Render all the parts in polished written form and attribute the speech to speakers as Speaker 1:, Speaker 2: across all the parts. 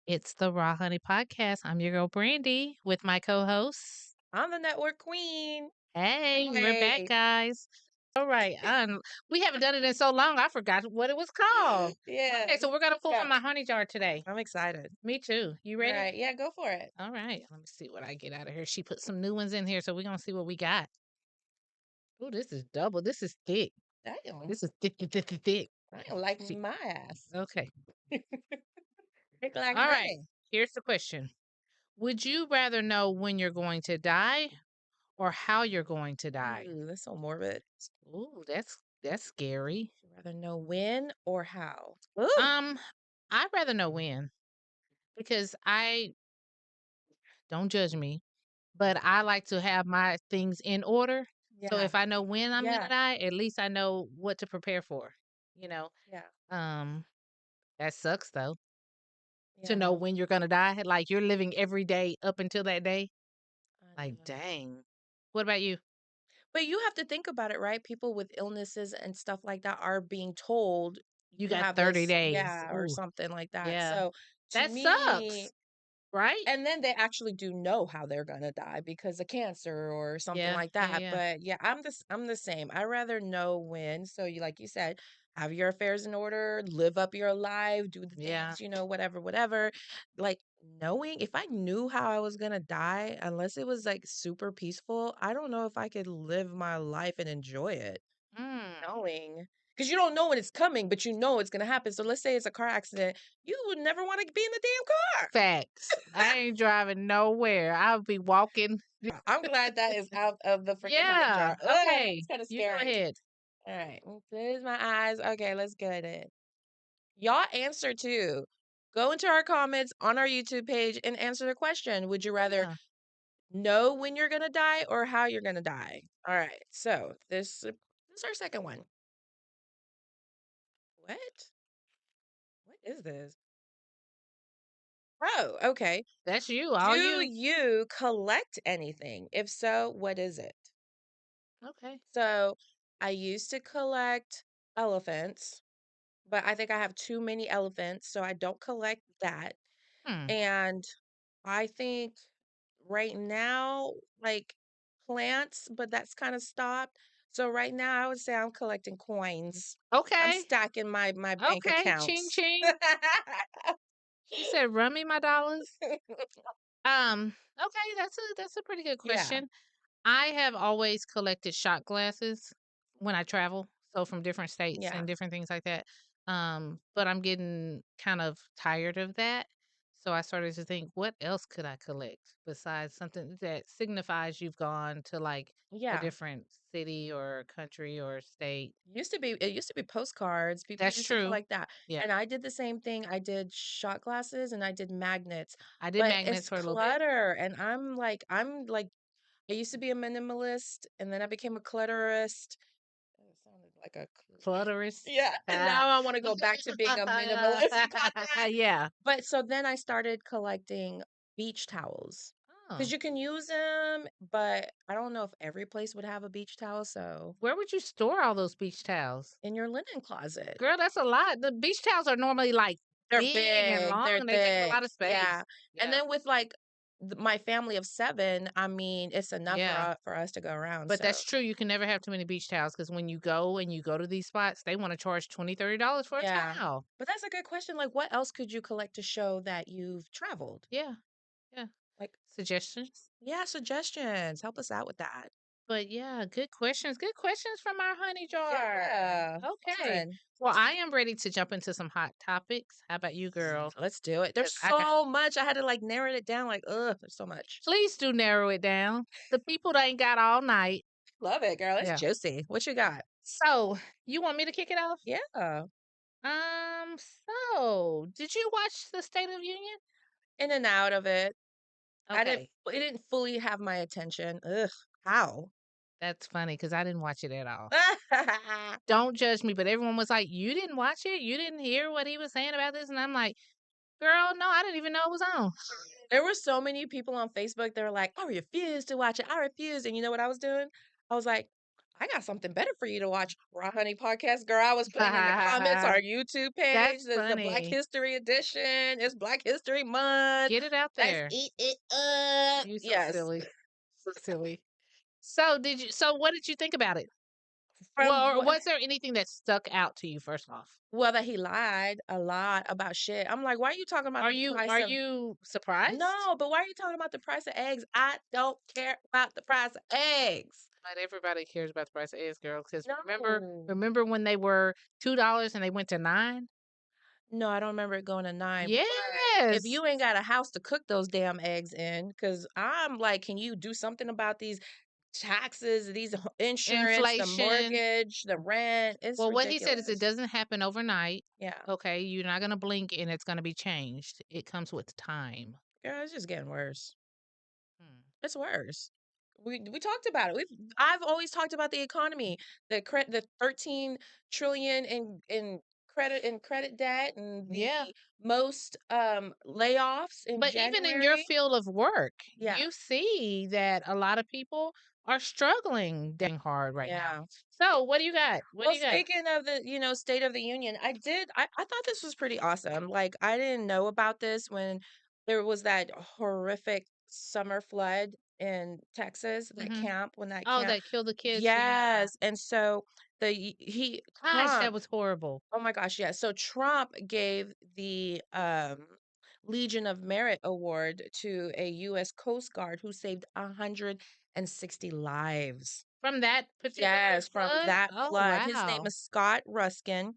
Speaker 1: It's the Raw Honey Podcast. I'm your girl Brandy with my co-hosts.
Speaker 2: I'm the network queen.
Speaker 1: Hey, we're back,
Speaker 2: Hey.
Speaker 1: guys. All right. We haven't done it in so long. I forgot what it was called. Okay,
Speaker 2: Yes.
Speaker 1: so we're gonna
Speaker 2: Let's
Speaker 1: pull
Speaker 2: go.
Speaker 1: from my honey jar today.
Speaker 2: I'm excited.
Speaker 1: Me too. You
Speaker 2: All
Speaker 1: ready?
Speaker 2: right. Yeah, go for it.
Speaker 1: All right. Let me see what I get out of here. She put some new ones in here, so we're gonna see what we got. Oh, this is double. This is thick.
Speaker 2: Damn.
Speaker 1: This is thick, thick, thick, thick, thick.
Speaker 2: I don't like
Speaker 1: See.
Speaker 2: my ass.
Speaker 1: Okay.
Speaker 2: It's like
Speaker 1: All right.
Speaker 2: honey.
Speaker 1: Here's the question. Would you rather know when you're going to die or how you're going to die?
Speaker 2: Ooh, that's so morbid.
Speaker 1: Ooh, that's scary.
Speaker 2: Would you rather know when or how? Ooh.
Speaker 1: Um, I'd rather know when because I don't judge me, but I like to have my things in order. So
Speaker 2: Yeah.
Speaker 1: if I know when I'm gonna
Speaker 2: Yeah.
Speaker 1: die, at least I know what to prepare for. You know,
Speaker 2: Yeah.
Speaker 1: um, that sucks though to know
Speaker 2: Yeah.
Speaker 1: when you're gonna die. Like you're living every day up until that day.
Speaker 2: I
Speaker 1: Like,
Speaker 2: know.
Speaker 1: dang. What about you?
Speaker 2: But you have to think about it, right? People with illnesses and stuff like that are being told
Speaker 1: You
Speaker 2: you
Speaker 1: got
Speaker 2: have
Speaker 1: 30
Speaker 2: this,
Speaker 1: days.
Speaker 2: yeah, or
Speaker 1: Ooh,
Speaker 2: something like that.
Speaker 1: yeah,
Speaker 2: So to
Speaker 1: that
Speaker 2: me,
Speaker 1: sucks, right?
Speaker 2: and then they actually do know how they're gonna die because of cancer or something
Speaker 1: Yeah,
Speaker 2: like
Speaker 1: yeah,
Speaker 2: that.
Speaker 1: yeah,
Speaker 2: But yeah, I'm the same. I rather know when. So you like you said, have your affairs in order, live up your life, do the
Speaker 1: yeah.
Speaker 2: things, whatever, whatever. Like knowing if I knew how I was gonna die, unless it was like super peaceful, I don't know if I could live my life and enjoy it.
Speaker 1: Mm.
Speaker 2: Knowing. Because you don't know when it's coming, but you know it's gonna happen. So let's say it's a car accident, you would never want to be in the damn car.
Speaker 1: Facts. I ain't driving nowhere. I'll be walking.
Speaker 2: I'm glad that is out of the freaking honey
Speaker 1: Yeah.
Speaker 2: jar. Ugh,
Speaker 1: Okay.
Speaker 2: it's kind of
Speaker 1: You go
Speaker 2: scary.
Speaker 1: ahead.
Speaker 2: All right, close my eyes. Okay, let's get it. Y'all answer too. Go into our comments on our YouTube page and answer the question. Would you rather
Speaker 1: Yeah.
Speaker 2: know when you're gonna die or how you're gonna die? All right, so this is our second one. What? What is this? Oh, okay.
Speaker 1: That's you. All
Speaker 2: Do
Speaker 1: you.
Speaker 2: you collect anything? If so, what is it?
Speaker 1: Okay.
Speaker 2: So I used to collect elephants, but I think I have too many elephants, so I don't collect that.
Speaker 1: Hmm.
Speaker 2: And I think right now, like plants, but that's kind of stopped. So right now, I would say I'm collecting coins. I'm
Speaker 1: Okay.
Speaker 2: stacking my bank
Speaker 1: Okay. Ching
Speaker 2: accounts.
Speaker 1: ching. She said, "Run me my dollars." Okay, that's a pretty good
Speaker 2: Yeah,
Speaker 1: question. I have always collected shot glasses when I travel, so from different states
Speaker 2: yeah,
Speaker 1: and different things like that. But I'm getting kind of tired of that. So I started to think, what else could I collect besides something that signifies you've gone to like a
Speaker 2: yeah.
Speaker 1: different city or country or state?
Speaker 2: It used to be postcards. People
Speaker 1: That's
Speaker 2: used to
Speaker 1: true.
Speaker 2: collect that.
Speaker 1: Yeah.
Speaker 2: And I did the same thing. I did shot glasses and I did magnets.
Speaker 1: I did
Speaker 2: But
Speaker 1: magnets
Speaker 2: it's
Speaker 1: for a little bit.
Speaker 2: clutter and I'm like I used to be a minimalist and then I became a clutterist. It sounded like a
Speaker 1: Clutterist.
Speaker 2: yeah, and now I want to go back to being a minimalist.
Speaker 1: Yeah.
Speaker 2: But so then I started collecting beach towels. Because
Speaker 1: Oh.
Speaker 2: you can use them, but I don't know if every place would have a beach towel. So
Speaker 1: Where would you store all those beach towels?
Speaker 2: in your linen closet.
Speaker 1: Girl, that's a lot. The beach towels are normally like
Speaker 2: They're
Speaker 1: big and
Speaker 2: big,
Speaker 1: long
Speaker 2: they're
Speaker 1: and they take a
Speaker 2: thick,
Speaker 1: lot of
Speaker 2: yeah,
Speaker 1: space.
Speaker 2: and
Speaker 1: Yeah.
Speaker 2: then with, like, my family of 7, I mean, it's enough
Speaker 1: Yeah.
Speaker 2: for us to go around,
Speaker 1: But
Speaker 2: so
Speaker 1: that's true. You can never have too many beach towels because when you go and you go to these spots, they want to charge $20, $30 for a
Speaker 2: yeah.
Speaker 1: towel.
Speaker 2: But that's a good question, like, what else could you collect to show that you've traveled?
Speaker 1: Yeah. Yeah.
Speaker 2: Like
Speaker 1: Suggestions.
Speaker 2: yeah, suggestions, help us out with that.
Speaker 1: But yeah, good questions. Good questions from our honey jar.
Speaker 2: Yeah,
Speaker 1: Okay.
Speaker 2: fun.
Speaker 1: Well, I am ready to jump into some hot topics. How about you, girl?
Speaker 2: Let's do it. There's
Speaker 1: Because I got,
Speaker 2: so much, I had to, like, narrow it down, like, ugh, there's so much.
Speaker 1: please do narrow it down. The people that ain't got all night.
Speaker 2: Love it, girl, it's
Speaker 1: Yeah.
Speaker 2: juicy. What you got?
Speaker 1: So, you want me to kick it off?
Speaker 2: Yeah,
Speaker 1: Did you watch the State of Union?
Speaker 2: in and out of it.
Speaker 1: Okay.
Speaker 2: It didn't fully have my attention. Ugh, how?
Speaker 1: That's funny because I didn't watch it at all. Don't judge me, but everyone was like, "You didn't watch it? You didn't hear what he was saying about this?" And I'm like, "Girl, no, I didn't even know it was on."
Speaker 2: There were so many people on Facebook that were like, "I refuse to watch it. I refuse." And you know what I was doing? I was like, I got something better for you to watch. Raw Honey Podcast, girl. I was putting in the comments our YouTube page.
Speaker 1: That's
Speaker 2: There's the Black
Speaker 1: funny.
Speaker 2: History Edition. It's Black History Month.
Speaker 1: Get it out
Speaker 2: Let's
Speaker 1: there.
Speaker 2: eat it up.
Speaker 1: You so
Speaker 2: Yes.
Speaker 1: silly. So silly. So what did you think about it?
Speaker 2: From
Speaker 1: Well, or
Speaker 2: what?
Speaker 1: was there anything that stuck out to you first off?
Speaker 2: Well, that he lied a lot about shit. I'm like, why are you talking about
Speaker 1: Are
Speaker 2: the
Speaker 1: you
Speaker 2: price
Speaker 1: are
Speaker 2: of?
Speaker 1: you surprised?
Speaker 2: No, but why are you talking about the price of eggs? I don't care about the price of eggs.
Speaker 1: Not everybody cares about the price of eggs, girl. Because remember,
Speaker 2: No.
Speaker 1: remember when they were $2 and they went to 9?
Speaker 2: No, I don't remember it going to 9, but if
Speaker 1: Yes.
Speaker 2: you ain't got a house to cook those damn eggs in, because 'cause I'm like, "Can you do something about these taxes, these insurance, the
Speaker 1: Inflation.
Speaker 2: mortgage, the rent?" It's
Speaker 1: Well, what he said is it
Speaker 2: ridiculous.
Speaker 1: doesn't happen overnight.
Speaker 2: Yeah.
Speaker 1: Okay, you're not gonna blink and it's gonna be changed. It comes with time.
Speaker 2: Girl, it's just getting worse.
Speaker 1: Hmm.
Speaker 2: It's worse. We talked about it. I've always talked about the economy, the 13 trillion in credit debt and the
Speaker 1: Yeah.
Speaker 2: most layoffs in
Speaker 1: But even in your
Speaker 2: January.
Speaker 1: field of work,
Speaker 2: Yeah.
Speaker 1: you see that a lot of people are struggling dang hard right now.
Speaker 2: Yeah.
Speaker 1: So what do you got? What do
Speaker 2: Well,
Speaker 1: you got?
Speaker 2: speaking of the, State of the Union, I thought this was pretty awesome. Like, I didn't know about this when there was that horrific summer flood in Texas,
Speaker 1: Hmm.
Speaker 2: when that
Speaker 1: Oh,
Speaker 2: camp.
Speaker 1: that killed the kids. Yeah.
Speaker 2: Yes. And so he
Speaker 1: Gosh, that
Speaker 2: Trump,
Speaker 1: was horrible.
Speaker 2: oh my gosh, yeah. So Trump gave the Legion of Merit Award to a US Coast Guard who saved 160 lives.
Speaker 1: From that particular
Speaker 2: Yes, from
Speaker 1: flood?
Speaker 2: that
Speaker 1: Oh,
Speaker 2: flood. His name
Speaker 1: wow.
Speaker 2: is Scott Ruskin.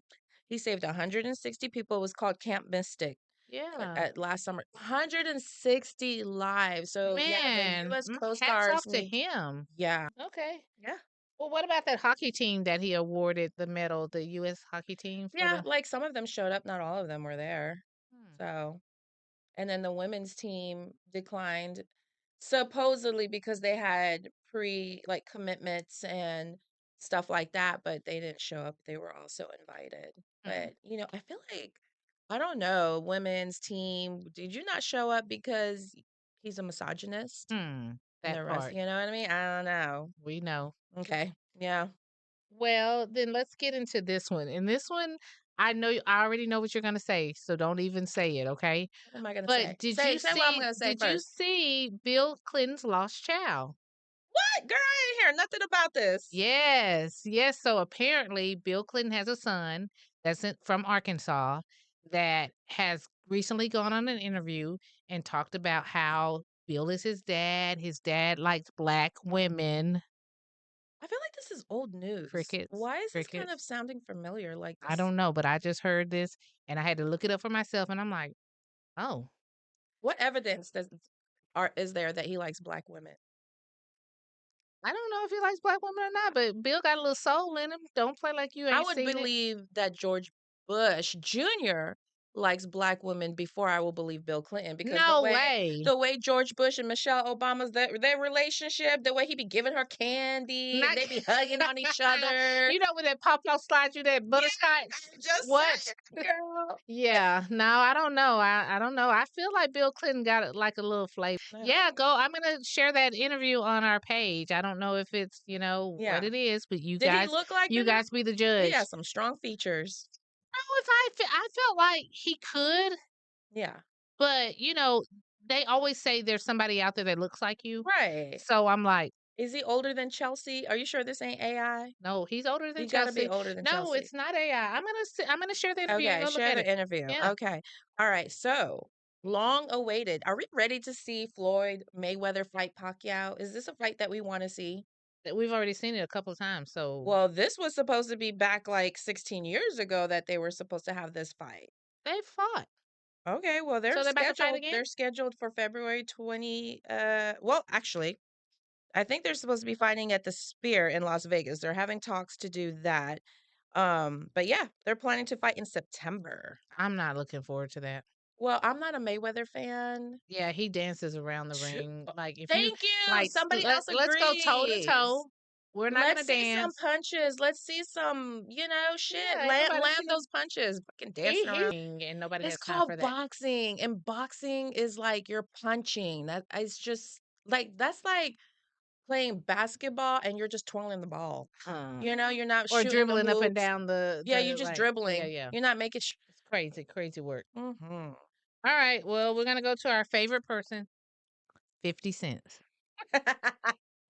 Speaker 2: He saved 160 people. It was called Camp Mystic
Speaker 1: Yeah.
Speaker 2: at last summer. 160 lives. So yeah, the
Speaker 1: Man,
Speaker 2: US Coast
Speaker 1: hats
Speaker 2: Guards
Speaker 1: off to
Speaker 2: need.
Speaker 1: him.
Speaker 2: Yeah.
Speaker 1: Okay.
Speaker 2: Yeah.
Speaker 1: Well, what about that hockey team that he awarded the medal, the US hockey team for
Speaker 2: Yeah,
Speaker 1: the
Speaker 2: like some of them showed up, not all of them were there.
Speaker 1: Hmm.
Speaker 2: So, and then the women's team declined supposedly because they had like commitments and stuff like that, but they didn't show up. They were also invited.
Speaker 1: Hmm.
Speaker 2: But, I feel like, I don't know, women's team, did you not show up because he's a misogynist?
Speaker 1: Hmm.
Speaker 2: And
Speaker 1: That
Speaker 2: the rest,
Speaker 1: part.
Speaker 2: you know what I mean? I don't know.
Speaker 1: We know.
Speaker 2: Okay. Yeah.
Speaker 1: Well, then let's get into this one. And this one, I already know what you're going to say, so don't even say it, okay?
Speaker 2: What am I gonna say?
Speaker 1: But did
Speaker 2: Say
Speaker 1: you
Speaker 2: say what I'm
Speaker 1: see
Speaker 2: gonna say
Speaker 1: did you
Speaker 2: first.
Speaker 1: see Bill Clinton's lost child?
Speaker 2: What? Girl, I ain't hear nothing about this.
Speaker 1: Yes. Yes, so apparently Bill Clinton has a son from Arkansas that has recently gone on an interview and talked about how Bill is his dad. His dad likes black women.
Speaker 2: I feel like this is old news.
Speaker 1: Crickets,
Speaker 2: Why is this kind of
Speaker 1: crickets.
Speaker 2: sounding familiar like
Speaker 1: I
Speaker 2: this?
Speaker 1: don't know, but I just heard this and I had to look it up for myself and I'm like, "Oh,
Speaker 2: What evidence is there that he likes black women?
Speaker 1: I don't know if he likes black women or not, but Bill got a little soul in him. Don't play like you
Speaker 2: I
Speaker 1: ain't
Speaker 2: would
Speaker 1: seen it."
Speaker 2: believe that George Bush Jr. likes black women before I will believe Bill Clinton because
Speaker 1: No way.
Speaker 2: the way George Bush and Michelle Obama's their relationship, the way he be giving her candy and
Speaker 1: Not
Speaker 2: they be hugging on each other.
Speaker 1: you know when that pop out slide you that
Speaker 2: Yeah,
Speaker 1: butterscotch?
Speaker 2: just
Speaker 1: What?
Speaker 2: saying, girl.
Speaker 1: Yeah, no, I don't know. I don't know. I feel like Bill Clinton got it like a little flavor.
Speaker 2: Yeah.
Speaker 1: Yeah, go. I'm gonna share that interview on our page. I don't know if it's what
Speaker 2: Yeah.
Speaker 1: it is, but
Speaker 2: Did he look like
Speaker 1: you
Speaker 2: Bill?
Speaker 1: guys be the
Speaker 2: He
Speaker 1: judge.
Speaker 2: has some strong features.
Speaker 1: No, if I felt like he could,
Speaker 2: Yeah.
Speaker 1: but they always say there's somebody out there that looks like you.
Speaker 2: Right.
Speaker 1: So I'm like,
Speaker 2: Is he older than Chelsea? Are you sure this ain't AI?
Speaker 1: no, he's older than
Speaker 2: He gotta be
Speaker 1: Chelsea.
Speaker 2: older than
Speaker 1: No,
Speaker 2: Chelsea.
Speaker 1: it's not AI. I'm gonna share the interview and
Speaker 2: Okay,
Speaker 1: go look
Speaker 2: share
Speaker 1: at
Speaker 2: the
Speaker 1: it.
Speaker 2: interview.
Speaker 1: Yeah,
Speaker 2: Okay. All right. So, long awaited. Are we ready to see Floyd Mayweather fight Pacquiao? Is this a fight that we want to see?
Speaker 1: we've already seen it a couple of times. So
Speaker 2: Well, this was supposed to be back like 16 years ago that they were supposed to have this fight.
Speaker 1: they fought.
Speaker 2: Okay, well, they're
Speaker 1: So they're about to fight
Speaker 2: scheduled.
Speaker 1: again.
Speaker 2: They're scheduled for February 20 well, actually, I think they're supposed to be fighting at the Spear in Las Vegas. They're having talks to do that. But yeah, they're planning to fight in September.
Speaker 1: I'm not looking forward to that.
Speaker 2: Well, I'm not a Mayweather fan.
Speaker 1: Yeah, he dances around the
Speaker 2: Sh-
Speaker 1: ring. Like if you
Speaker 2: Thank you.
Speaker 1: like,
Speaker 2: Somebody else
Speaker 1: let's go toe to
Speaker 2: agrees.
Speaker 1: toe. We're not gonna
Speaker 2: Let's see some
Speaker 1: dance.
Speaker 2: punches. Let's see some, shit.
Speaker 1: Yeah, ain't nobody
Speaker 2: Land
Speaker 1: seen
Speaker 2: those punches. Fucking dancing
Speaker 1: he
Speaker 2: around.
Speaker 1: and nobody
Speaker 2: It's
Speaker 1: has time
Speaker 2: called
Speaker 1: for that.
Speaker 2: boxing, and boxing is like you're punching. That is just like that's like playing basketball and you're just twirling the ball.
Speaker 1: Huh.
Speaker 2: You're not
Speaker 1: Or
Speaker 2: shooting them
Speaker 1: dribbling up and
Speaker 2: hoops.
Speaker 1: down
Speaker 2: Yeah, you're
Speaker 1: the
Speaker 2: just
Speaker 1: like yeah,
Speaker 2: dribbling.
Speaker 1: yeah.
Speaker 2: You're not making
Speaker 1: It's crazy, crazy work.
Speaker 2: Mhm.
Speaker 1: All right, well, we're gonna go to our favorite person, 50 cents.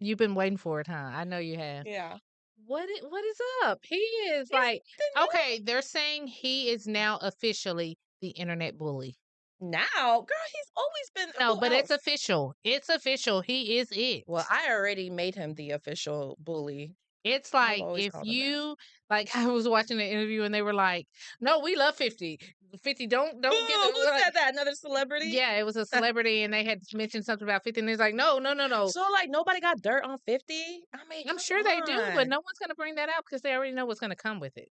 Speaker 1: You've been waiting for it, huh? I know you have.
Speaker 2: Yeah.
Speaker 1: What is up? He is
Speaker 2: There's
Speaker 1: like
Speaker 2: nothing
Speaker 1: okay, they're saying he is now officially the internet bully.
Speaker 2: new. Now, girl, he's always been
Speaker 1: No,
Speaker 2: who
Speaker 1: but it's
Speaker 2: else?
Speaker 1: official. It's official. He is it.
Speaker 2: Well, I already made him the official bully.
Speaker 1: It's
Speaker 2: I've
Speaker 1: like
Speaker 2: always
Speaker 1: if
Speaker 2: called him that.
Speaker 1: you like I was watching the interview and they were like, "No, we love 50. 50 don't get
Speaker 2: Who
Speaker 1: like
Speaker 2: said that? Another celebrity?
Speaker 1: yeah, it was a celebrity and they had mentioned something about 50 and he's like, "No, no, no, no.
Speaker 2: So, like, nobody got dirt on 50? I mean,
Speaker 1: I'm
Speaker 2: come
Speaker 1: sure they do, but
Speaker 2: on.
Speaker 1: no one's going to bring that out because they already know what's going to come with it."